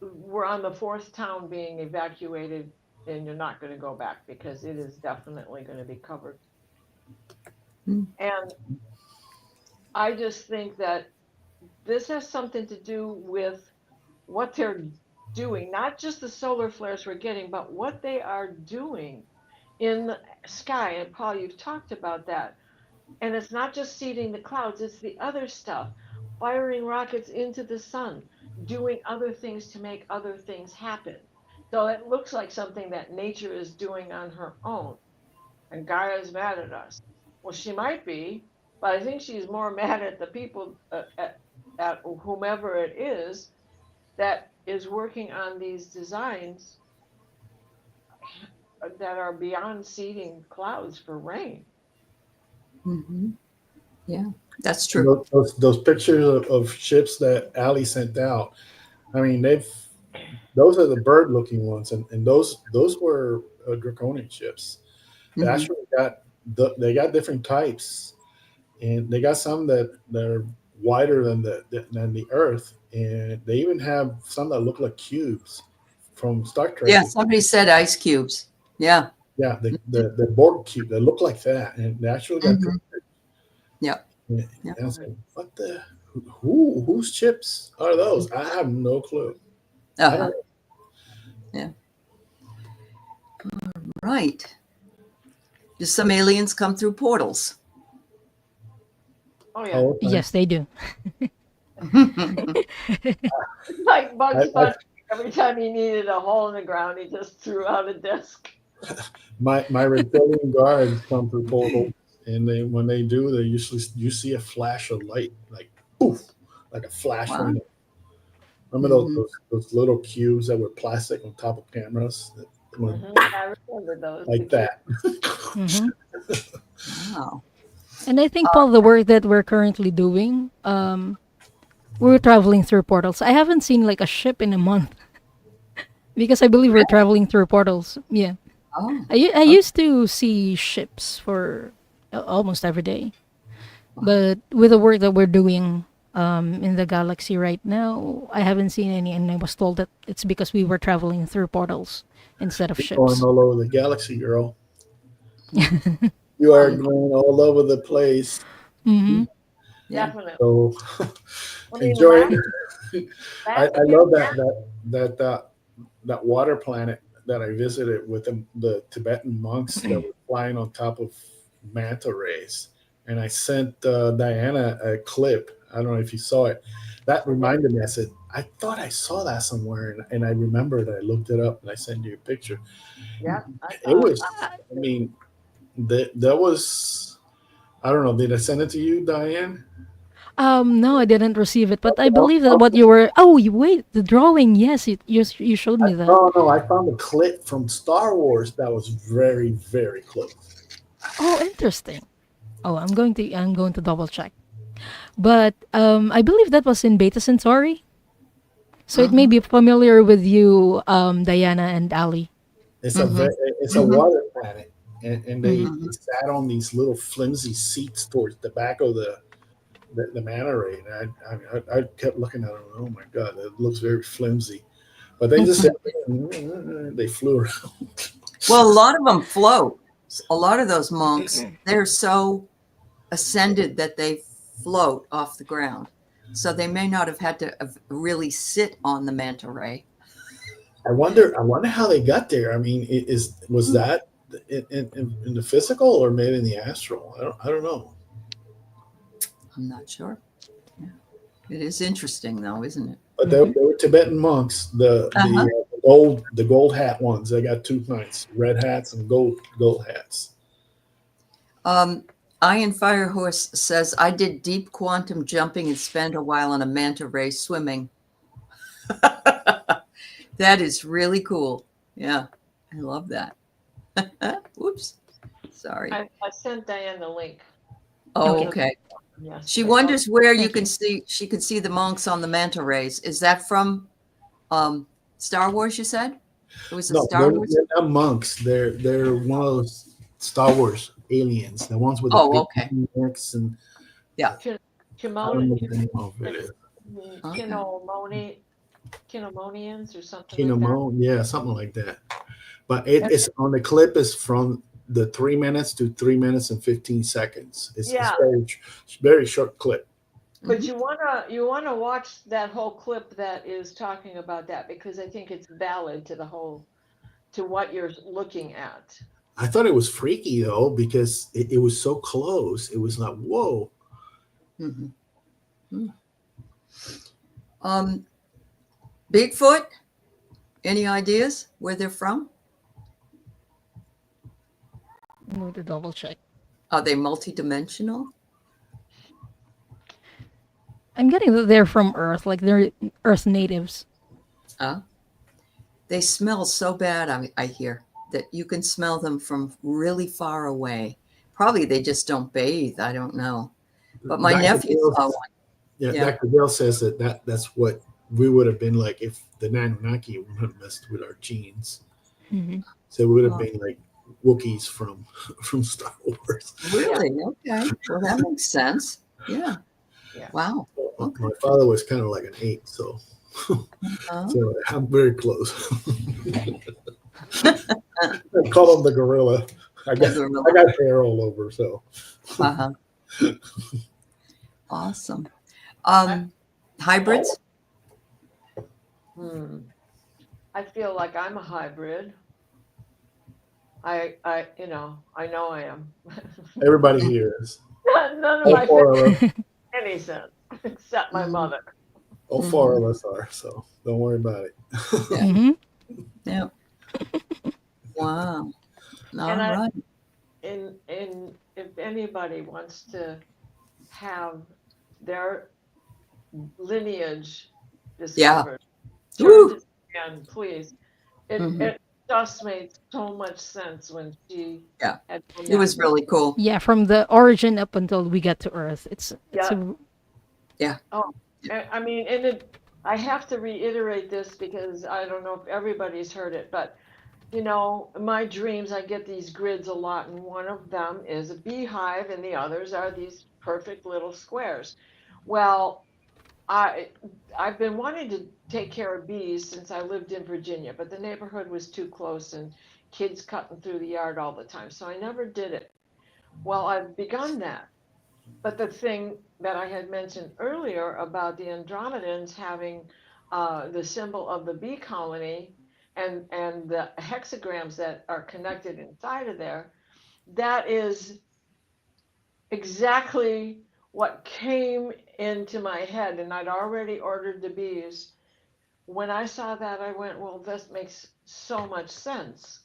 we're on the fourth town being evacuated, and you're not going to go back because it is definitely going to be covered. And I just think that this has something to do with what they're doing, not just the solar flares we're getting, but what they are doing in the sky. And Paul, you've talked about that. And it's not just seeding the clouds, it's the other stuff, firing rockets into the sun, doing other things to make other things happen. So it looks like something that nature is doing on her own. And Gaia's mad at us. Well, she might be, but I think she's more mad at the people, at whomever it is that is working on these designs that are beyond seeding clouds for rain. Yeah, that's true. Those pictures of ships that Aley sent out. I mean, those are the bird-looking ones, and those were draconian ships. They Mhm. actually they got different types, and they got some that are wider than the Earth, and they even have some that look like cubes from Star Trek. Yeah, somebody said ice cubes. Yeah. Yeah, the Borg cube that look like that, and they actually got. Mhm. Yeah. And Yeah. I was like, what the? Whose chips are those? I have no clue. I Uh-huh. don't. Yeah. Right. Do some aliens come through portals? Oh yeah, Oh, okay. Yes, they do. like Bugs I- Bunny. Every time he needed a hole in the ground, he just threw out a disc. My reptilian guards come through portals, and when they do, they usually you see a flash of light, like poof, like a flash. Wow. Right. Remember Mhm. those little cubes that were plastic on top of cameras, I remember those. like that. Hmm. Wow. And I think, Paul, the work that we're currently doing, we're traveling through portals. I haven't seen like a ship in a month because I believe we're traveling through portals. Yeah. Oh. I used to see ships for almost every day. But with the work that we're doing in the galaxy right now, I haven't seen any. And I was told that it's because we were traveling through portals instead of You're going ships. all over the galaxy, girl. You are going all over the place. Hmm. Yeah. Definitely. So I mean, enjoying. I last love that water planet that I visited with the Tibetan monks that were flying on top of manta rays, and I sent Diana a clip. I don't know if you saw it. That reminded me. I said, I thought I saw that somewhere, and I remembered. I looked it up, and I sent you a picture. Yeah, It was. I mean, that was. I don't know. Did I send it to you, Diane? No, I didn't receive it, but I No, believe that what you were. Oh, you wait, the drawing. Yes, you showed me that. no. I found a clip from Star Wars that was very, very close. Oh, interesting. Oh, I'm going to double check. But I believe that was in Beta Centauri, so it may Mhm. be familiar with you, Diana and Ali. It's Mhm. it's a Mhm. water planet, and they Hmm. Mhm. sat on these little flimsy seats towards the back of the manta ray. And I kept looking at them. Oh my god, it looks very flimsy. But they just they flew around. Well, a lot of them float. A lot of those monks, they're so ascended that they float off the ground. So they may not have had to really sit on the manta ray. I wonder how they got there. I mean, was that in the physical or maybe in the astral? I don't know. I'm not sure. Yeah. It is interesting, though, isn't it? But they were Tibetan monks, Uh-huh. the gold hat ones. They got two kinds: red hats and gold hats. Iron Firehorse says, I did deep quantum jumping and spent a while on a manta ray swimming. That is really cool. Yeah, I love that. Whoops. Sorry. I sent Diane the link. Oh, Okay. okay. Yes. She wonders where you Thank can you. see, she could see the monks on the manta rays. Is that from Star Wars, you said? It was a No, Star Wars? they're not monks. They're one of those Star Wars aliens, the ones with the Oh, big okay. necks and Yeah. I don't know the name of it. Okay. Kinomonians or something like that. Kinemon, yeah, something like that. But it's on the clip is from the 3 minutes to 3 minutes and 15 seconds. It's Yeah. very short clip. But you wanna watch that whole clip that is talking about that, because I think it's valid to what you're looking at. I thought it was freaky though because it was so close. It was like whoa. Mm-hmm. Bigfoot, any ideas where they're from? I'm going to double check. Are they multidimensional? I'm getting that they're from Earth, like they're Earth natives. They smell so bad, I hear, that you can smell them from really far away. Probably they just don't bathe. I don't know. But my Dr. nephew Bill- saw one. Yeah, Yeah. Dr. Bill says that's what we would have been like if the Anunnaki would have messed with our genes. Hmm. So we would have Oh. been like Wookiees from Star Wars. Really? Okay. Well, that makes sense. Yeah. Yeah. Wow. Okay. My father was kind of like an ape, so so I'm very close. I call him the gorilla. I got hair all over, so. Uh-huh. Awesome. Hybrids? I feel like I'm a hybrid. I know I am. Everybody here is. None of All my four family of us. makes any sense except my mother. All four of us are, so don't worry about it. Hmm. Yeah. Wow. All And right. in if anybody wants to have their lineage discovered, turn Woo. to Diane, please. It Mhm. it just made so much sense when she Yeah. had done It was that. really cool. Yeah, from the origin up until we get to Earth. It's Yeah. I mean, I have to reiterate this because I don't know if everybody's heard it, but in my dreams, I get these grids a lot, and one of them is a beehive, and the others are these perfect little squares. Well, I've been wanting to take care of bees since I lived in Virginia, but the neighborhood was too close and kids cutting through the yard all the time, so I never did it. Well, I've begun that. But the thing that I had mentioned earlier about the Andromedans having the symbol of the bee colony and the hexagrams that are connected inside of there, that is exactly what came into my head. And I'd already ordered the bees. When I saw that, I went, well, this makes so much sense.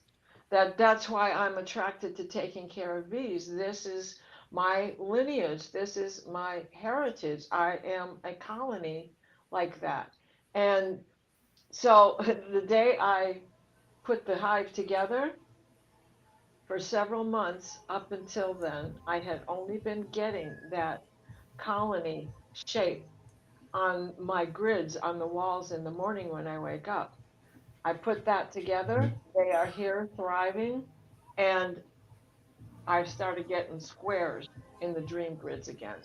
That's why I'm attracted to taking care of bees. This is my lineage. This is my heritage. I am a colony like that. And so the day I put the hive together, for several months up until then, I had only been getting that colony shape on my grids on the walls in the morning when I wake up. I put that together. They are here thriving. And I started getting squares in the dream grids again,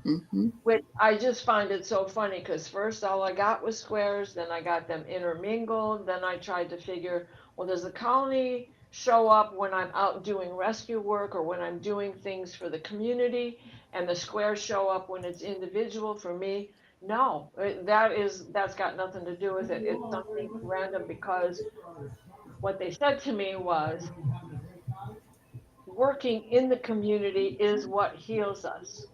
Mm-hmm. which I just find it so funny because first all I got was squares, then I got them intermingled. Then I tried to figure, well, does the colony show up when I'm out doing rescue work or when I'm doing things for the community? And the squares show up when it's individual for me? No, that's got nothing to do with it. It's something random because what they said to me was working in the community is what heals us.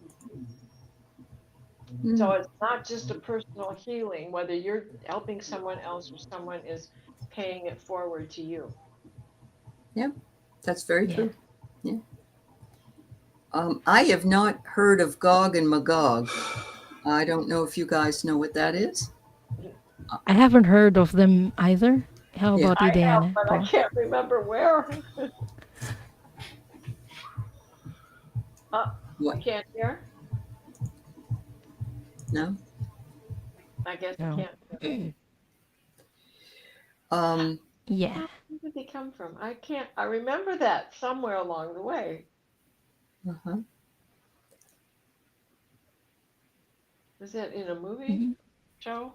So it's not just a personal healing, whether you're helping someone else or someone is paying it forward to you. Yep. That's very Yeah. true. Yeah. I have not heard of Gog and Magog. I don't know if you guys know what that is. I haven't heard of them either. How Yeah. about you, I have, Diana? but I can't remember where. You What? can't hear? No? I guess you No. can't hear. Yeah. Where did they come from? I remember that somewhere along the way. Uh-huh. Was it in a movie show?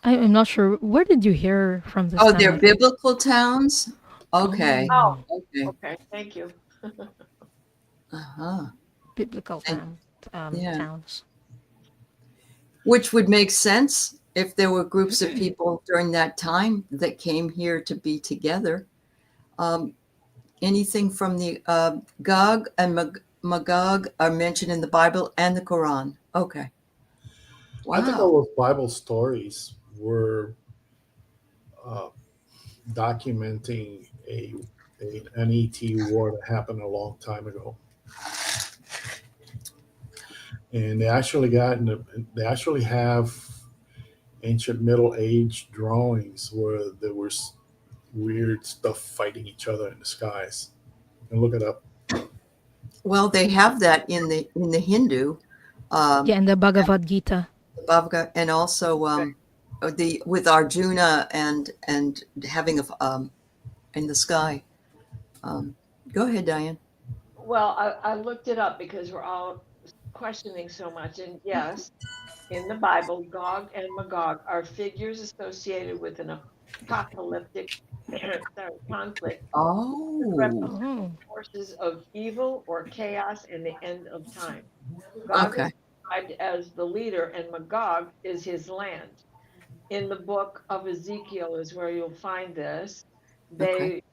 I'm not sure. Where did you hear from this? Oh, they're biblical towns? Okay. Oh, Okay. okay. Thank you. Uh-huh. Biblical Yeah. towns. Which would make sense if there were groups of people during that time that came here to be together. Anything from the Gog and Magog are mentioned in the Bible and the Quran. Okay. I think Wow. all those Bible stories were documenting an ET war that happened a long time ago, and they actually have ancient Middle Age drawings where there was weird stuff fighting each other in the skies. And look it up. Well, they have that in the Hindu. Yeah, in the Bhagavad Gita. Bhavka, and also the with Arjuna and having a in the sky. Go ahead, Diane. Well, I looked it up because we're all questioning so much. And yes, in the Bible, Gog and Magog are figures associated with an apocalyptic conflict that Oh, represent Oh. forces of evil or chaos in the end of time. Gog is okay. described as the leader, and Magog is his land. In the book of Ezekiel is where you'll find this. Okay. They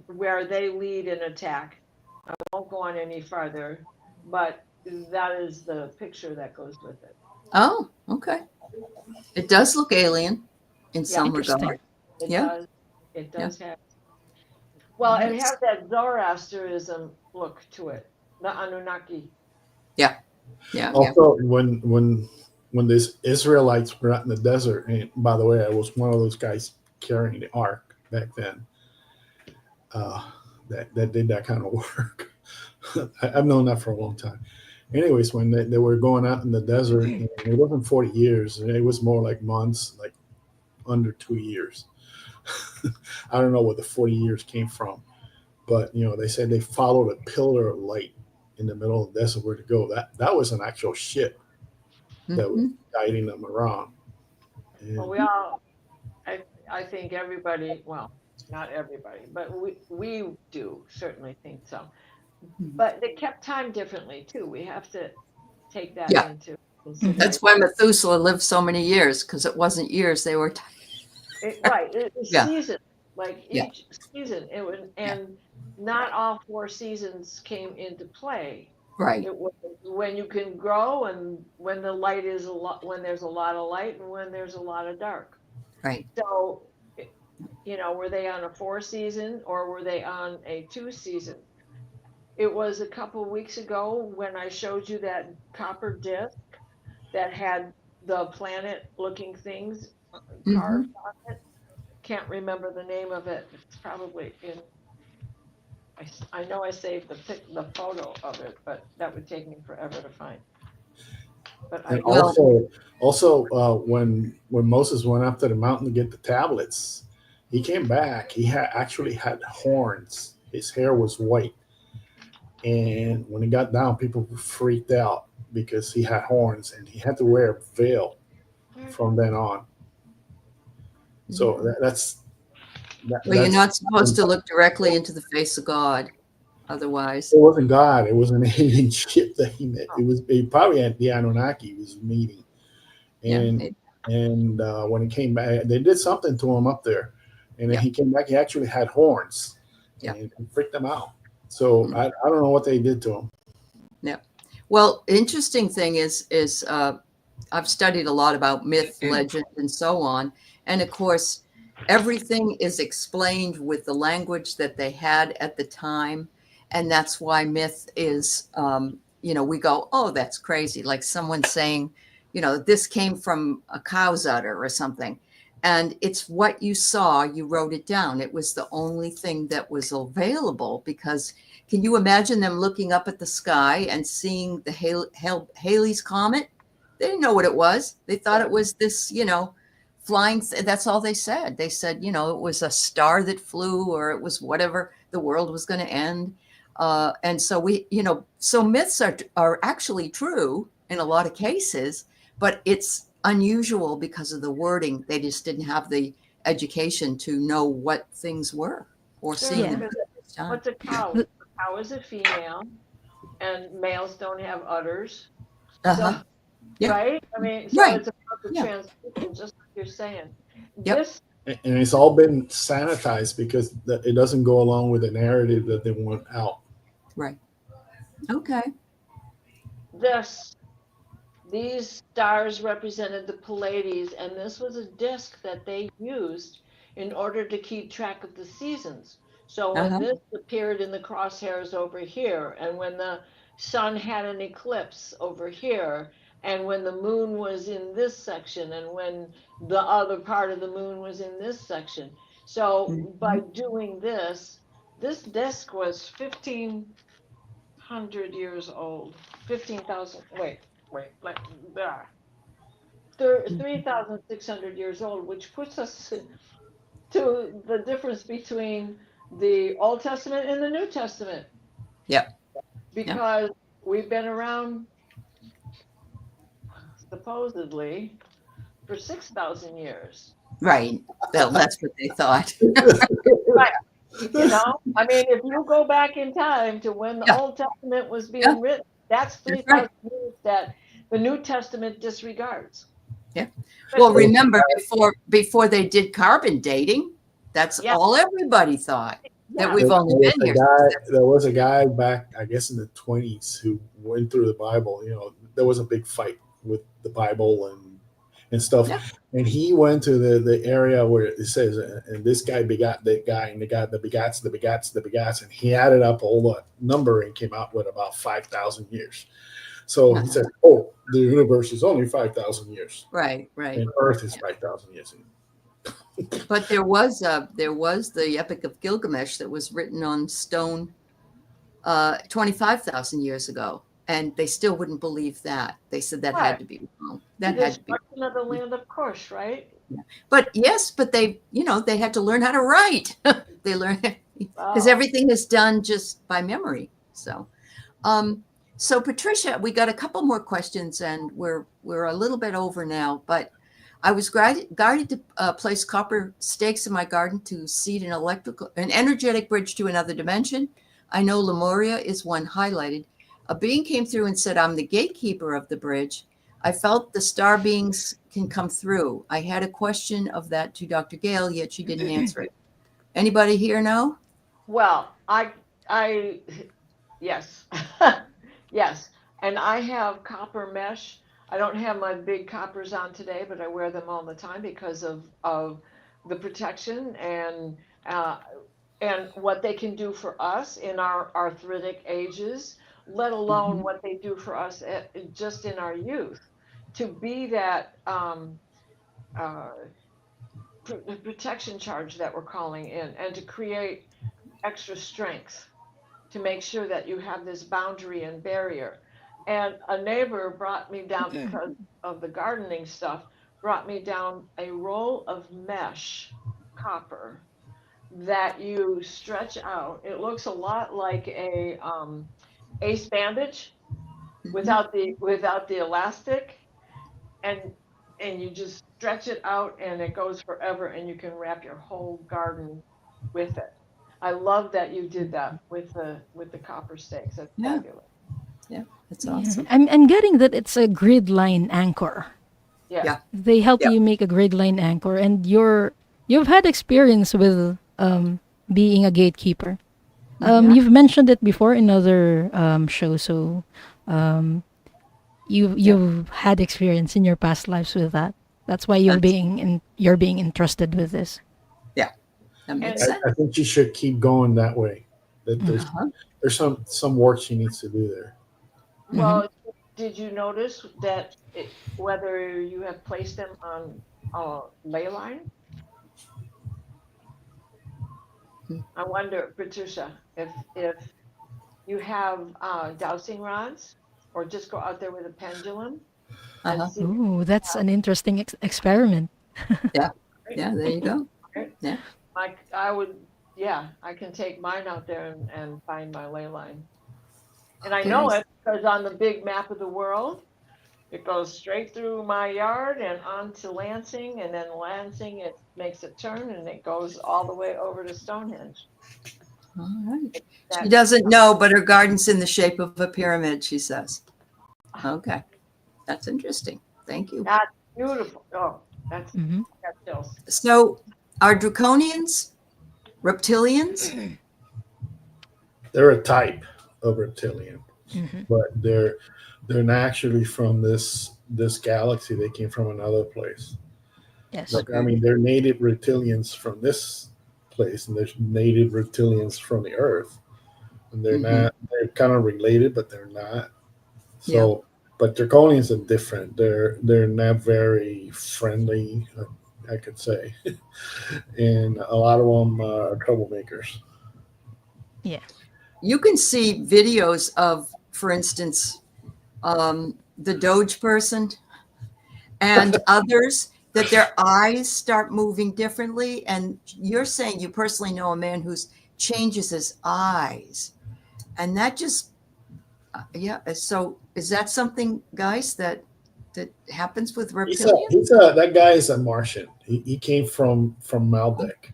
where they lead an attack. I won't go on any farther, but that is the picture that goes with it. Oh, okay. It does look alien in Yeah, some Interesting. regard. it Yeah. does. It Yeah. does have. Well, it Nice. has that Zoroastrianism look to it. The Anunnaki. Yeah. Yeah. Yeah. Also, when these Israelites were out in the desert, and by the way, I was one of those guys carrying the ark back then. That did that kind of work. I've known that for a long time. Anyways, when they were going out in the desert, and it wasn't 40 years, it was more like months, like under 2 years. I don't know where the 40 years came from, but they said they followed a pillar of light in the middle of the desert where to go. That was an actual ship that was Hmm. guiding them around. Well, And we all, I think everybody, well, not everybody, but we do certainly think so. But they kept time differently too. We have to take that Yeah. into That's consideration. why Methuselah lived so many years, because it wasn't years. They were. Right, it was Yeah. season, like Yeah. each season, it was, Yeah. and not all four seasons came into play. Right. It was when you can grow and when the light is a lot, when there's a lot of light and when there's a lot of dark. Right. So, were they on a 4 season or were they on a 2 season? It was a couple weeks ago when I showed you that copper disc that had the planet looking things Hmm. carved on it. Can't remember the name of it. It's probably in. I know I saved the photo of it, but that would take me forever to find. But I and do. Well, also, when Moses went up to the mountain to get the tablets, he came back. He actually had horns. His hair was white, and when he got down, people were freaked out because he had horns, and he had to wear a veil from then on. So well, you're that's not supposed to look directly into the face of God, otherwise. it wasn't God. It was an alien ship that he met. He probably had the Anunnaki he was meeting, Yeah. and when he came back, they did something to him up there, and then Yeah. he came back. He actually had horns, Yeah. and it freaked them out. So I don't know what they did to him. Yeah. Well, interesting thing is I've studied a lot about myth, legend, and so on, and of course, everything is explained with the language that they had at the time, and that's why myth is, we go, oh, that's crazy, like someone saying, this came from a cow's udder or something, and it's what you saw, you wrote it down. It was the only thing that was available because. Can you imagine them looking up at the sky and seeing the Halley's Comet? They didn't know what it was. They thought it was this, flying. That's all they said. They said, it was a star that flew or it was whatever, the world was going to end. And so so myths are actually true in a lot of cases, but it's unusual because of the wording. They just didn't have the education to know what things were or Sure, seeing them Yeah. for the first time. what's a cow? The- A cow is a female, and males don't have udders. Uh-huh. So, Yeah. right? I mean, so Right. it's about the Yeah. transition, just like you're saying. Yep. This And it's all been sanitized because it doesn't go along with the narrative that they want out. Right. Okay. this these stars represented the Pleiades, and this was a disk that they used in order to keep track of the seasons. So when Uh-huh. this appeared in the crosshairs over here, and when the sun had an eclipse over here, and when the moon was in this section, and when the other part of the moon was in this section. So by doing this disk was 1,500 years old. 15,000. Wait. Let, 3,600 years old, which puts us to the difference between the Old Testament and the New Testament. Yep. Because we've been around supposedly for 6,000 years. Right. Well, that's what they thought. Right. You know, I mean, if you go back in time to when the Old Testament was being written, that's 3,000 years that the New Testament disregards. Yeah. Well, remember before they did carbon dating, that's all everybody thought. That we've only been here. There was a guy back, I guess, in the 20s who went through the Bible. You know, there was a big fight with the Bible and stuff. Yeah. And he went to the area where it says, and this guy begot that guy, and the guy that begots, and he added up all the number and came out with about 5,000 years. So he said, oh, the universe is only 5,000 years. Right. And Earth is 5,000 years. But there was the Epic of Gilgamesh that was written on stone 25,000 years ago, and they still wouldn't believe that. They said that had to be wrong. That had to be of the land of course, right? Yeah. But they they had to learn how to write. They learned because everything is done just by memory. So Patricia, we got a couple more questions, and we're a little bit over now, but I was guided to place copper stakes in my garden to seed an energetic bridge to another dimension. I know Lemuria is one highlighted. A being came through and said, I'm the gatekeeper of the bridge. I felt the star beings can come through. I had a question of that to Dr. Gale, yet she didn't answer it. Anybody here know? Well, yes. Yes. And I have copper mesh. I don't have my big coppers on today, but I wear them all the time because of the protection and what they can do for us in our arthritic ages, let alone what they do for us just in our youth. To be that protection charge that we're calling in, and to create extra strength to make sure that you have this boundary and barrier. And a neighbor brought me down, because of the gardening stuff, brought me down a roll of mesh copper that you stretch out. It looks a lot like a ace bandage without the elastic, and you just stretch it out and it goes forever, and you can wrap your whole garden with it. I love that you did that with the copper stakes. That's fabulous. Yeah, that's awesome. I'm getting that it's a grid line anchor. Yeah. They help you make a grid line anchor, and you've had experience with being a gatekeeper. You've mentioned it before in other shows, so you've had experience in your past lives with that. That's why you're being entrusted with this. Yeah, that makes sense. I think she should keep going that way. That there's some work she needs to do there. Well, did you notice that whether you have placed them on a ley line? I wonder, Patricia, if you have dowsing rods, or just go out there with a pendulum. Ooh, that's an interesting experiment. Yeah, there you go. Yeah, I can take mine out there and find my ley line. And I know it because on the big map of the world, it goes straight through my yard and onto Lansing, and then Lansing, it makes a turn and it goes all the way over to Stonehenge. All right. She doesn't know, but her garden's in the shape of a pyramid, she says. Okay. That's interesting. Thank you. That's beautiful. Oh, that's chills. So are draconians reptilians? They're a type of reptilian, but they're not actually from this galaxy. They came from another place. Yes. Like, I mean, they're native reptilians from this place, and there's native reptilians from the Earth, and they're not. They're kind of related, but they're not. So, but draconians are different. They're not very friendly, I could say, and a lot of them are troublemakers. Yeah. You can see videos of, for instance, the Doge person, and others that their eyes start moving differently. And you're saying you personally know a man who's changes his eyes, and that just yeah. So is that something, guys, that happens with reptilians? That guy is a Martian. He came from Maldek.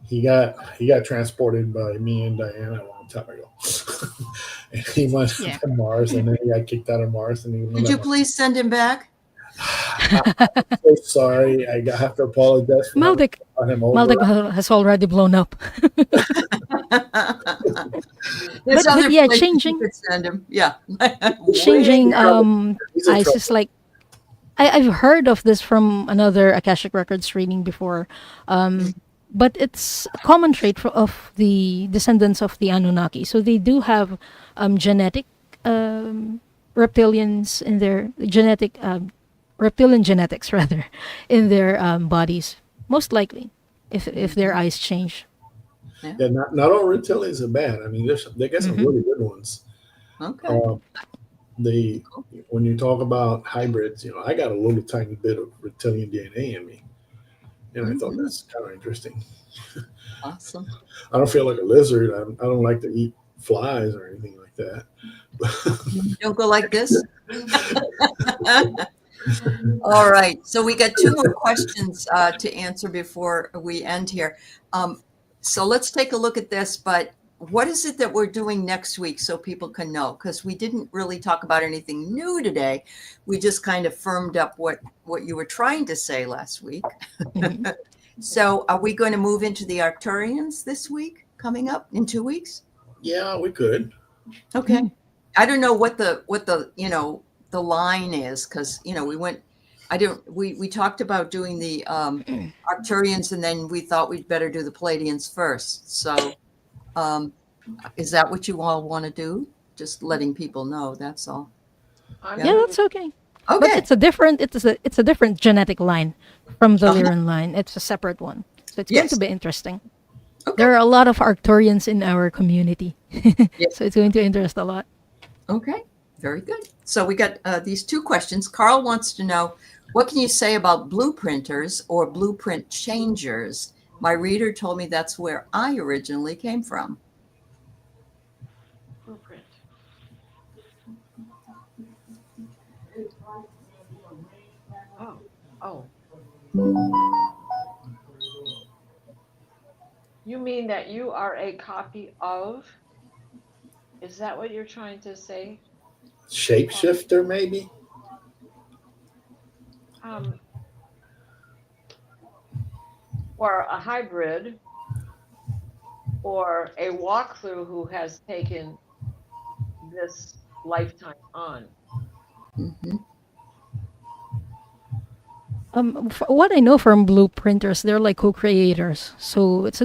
He got transported by me and Diane a long time ago. And he went to Mars, and then he got kicked out of Mars. And he Could you please send him back? I'm so sorry. I have to apologize for Maldek has already blown up. There's But other yeah, places changing- you could send him. Yeah. Changing He's in eyes trouble. is like I've heard of this from another Akashic Records reading before. But it's a common trait of the descendants of the Anunnaki. So they do have genetic reptilians in their genetic reptilian genetics rather in their bodies, most likely, if their eyes change. Yeah, not all reptilians are bad. I mean, they got some really good ones. Okay. When you talk about hybrids, I got a little tiny bit of reptilian DNA in me, and I thought that's kind of interesting. Awesome. I don't feel like a lizard. I don't like to eat flies or anything like that. You don't go like this. All right. So we got 2 more questions to answer before we end here. So let's take a look at this. But what is it that we're doing next week so people can know? Because we didn't really talk about anything new today. We just kind of firmed up what you were trying to say last week. So are we going to move into the Arcturians this week, coming up in 2 weeks? Yeah, we could. Okay. I don't know what the the line is, because we talked about doing the Arcturians, and then we thought we'd better do the Palladians first. So is that what you all want to do? Just letting people know, that's all. Yeah, that's okay. Okay. But it's a different genetic line from the Lyran line. It's a separate one. So it's going to be interesting. Okay. There are a lot of Arcturians in our community. Yes. So it's going to interest a lot. Okay, very good. So we got these 2 questions. Carl wants to know, what can you say about blueprinters or blueprint changers? My reader told me that's where I originally came from. Blueprint. Oh. You mean that you are a copy of? Is that what you're trying to say? Shapeshifter, maybe? Or a hybrid, or a walkthrough who has taken this lifetime on. What I know from blueprinters, they're like co-creators. So it's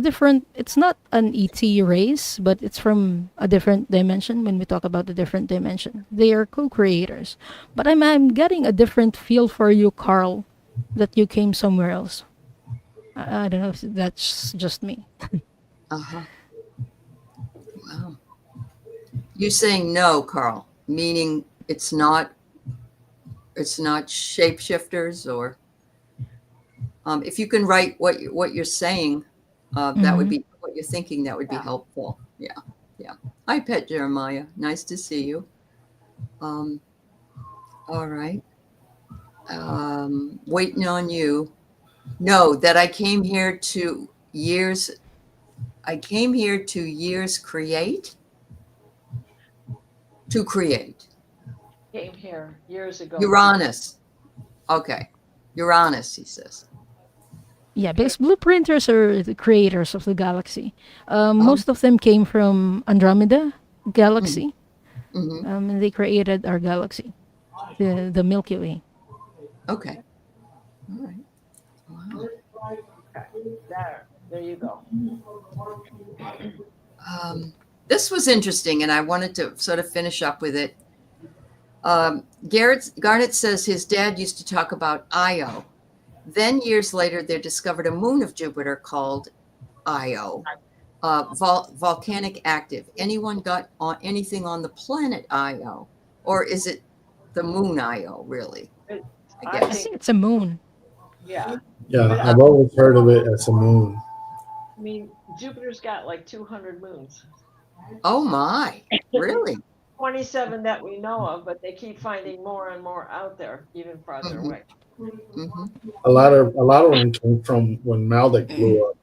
not an ET race, but it's from a different dimension. When we talk about the different dimension, they are co-creators. But I'm getting a different feel for you, Carl, that you came somewhere else. I don't know if that's just me. Wow. You're saying no, Carl, meaning it's not shapeshifters, or if you can write what you're saying, that would be what you're thinking. That would be helpful. Yeah. Hi, Pet Jeremiah. Nice to see you. All right. Waiting on you. No, that I came here to years create. To create. Came here years ago. Uranus. Okay. Uranus, he says. Yeah, because blueprinters are the creators of the galaxy. Most of them came from Andromeda galaxy, and they created our galaxy, the Milky Way. Okay. All right. Wow. There you go. This was interesting, and I wanted to sort of finish up with it. Garnet says his dad used to talk about Io. Then years later, they discovered a moon of Jupiter called Io, volcanic active. Anyone got anything on the planet Io, or is it the moon Io, really? I I guess. think it's a moon. yeah. Yeah, But, I've always heard of it as a moon. I mean, Jupiter's got like 200 moons. Oh my, really? 27 that we know of, but they keep finding more and more out there, even farther Mhm. away. Mm-hmm. A lot of them came from when Maldek blew up,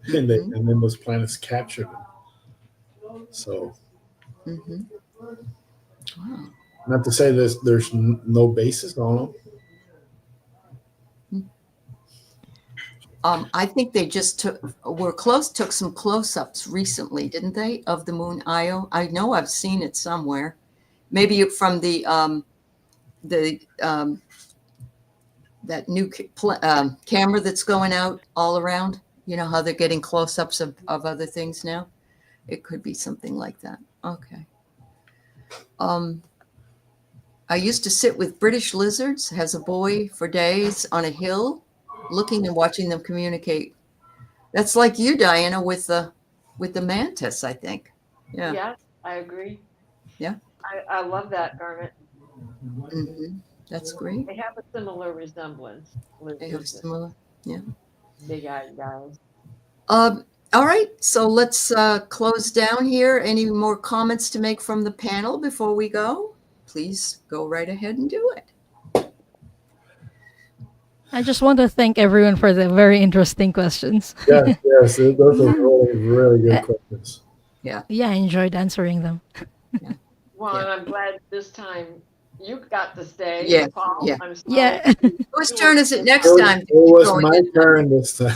and Mhm. then those planets captured them. So, Mm-hmm. Wow. not to say there's no basis on them. I think they just took some close-ups recently, didn't they, of the moon Io? I know I've seen it somewhere. Maybe from the that new camera that's going out all around. You know how they're getting close-ups of other things now? It could be something like that. Okay. I used to sit with British lizards as a boy for days on a hill, looking and watching them communicate. That's like you, Diana, with the mantis, I think. Yeah. Yeah, I agree. Yeah. I love that garment. Mm-hmm. That's great. They have a similar resemblance. They have similar. Yeah. Big-eyed guys. All right. So let's close down here. Any more comments to make from the panel before we go? Please go right ahead and do it. I just want to thank everyone for the very interesting questions. Yes, yes, those are really, really good questions. Yeah. Yeah, I enjoyed answering them. Well, Yeah. and I'm glad this time you got to stay. Yeah, Paul. yeah. I'm sorry. Yeah. Whose turn is it next It time? was Going my in? turn this time.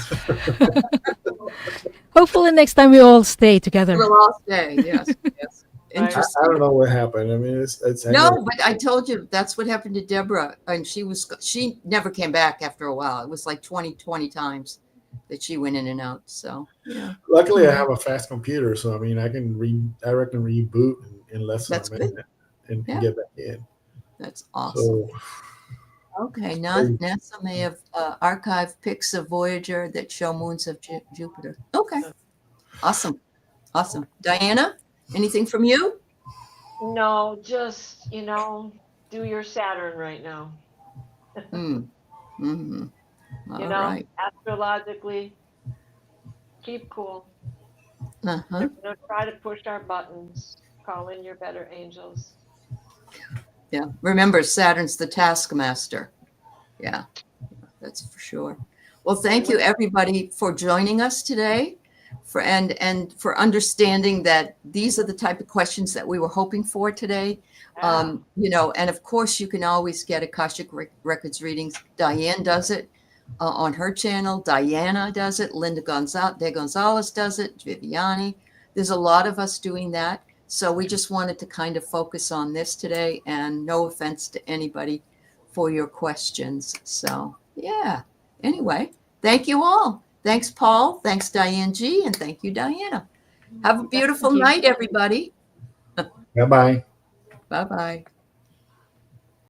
Hopefully next time we all stay together. We'll all stay. Yes. Yes. I Interesting. don't know what happened. I mean, it's No, but I told you that's what happened to Deborah, and she never came back after a while. It was like 20 times that she went in and out. So yeah, Luckily, I have a fast computer, so I mean, I can reboot in less than That's a minute and Yeah. get back in. that's awesome. So Okay, now NASA may have archived pics of Voyager that show moons of Jupiter. Okay, awesome. Diana, anything from you? No, just, do your Saturn right now. Mm-hmm. All You know, right. astrologically, keep cool. Uh-huh. Try to push our buttons. Call in your better angels. Yeah. Remember, Saturn's the taskmaster. Yeah, that's for sure. Well, thank you everybody for joining us today, and for understanding that these are the type of questions that we were hoping for today. And of course, you can always get Akashic Records readings. Diane does it on her channel. Diana does it. Linda De Gonzalez does it. Viviani. There's a lot of us doing that. So we just wanted to kind of focus on this today, and no offense to anybody for your questions. So yeah, anyway, thank you all. Thanks, Paul. Thanks, Diane G. And thank you, Diana. Have a beautiful night, everybody. bye-bye. Bye-bye.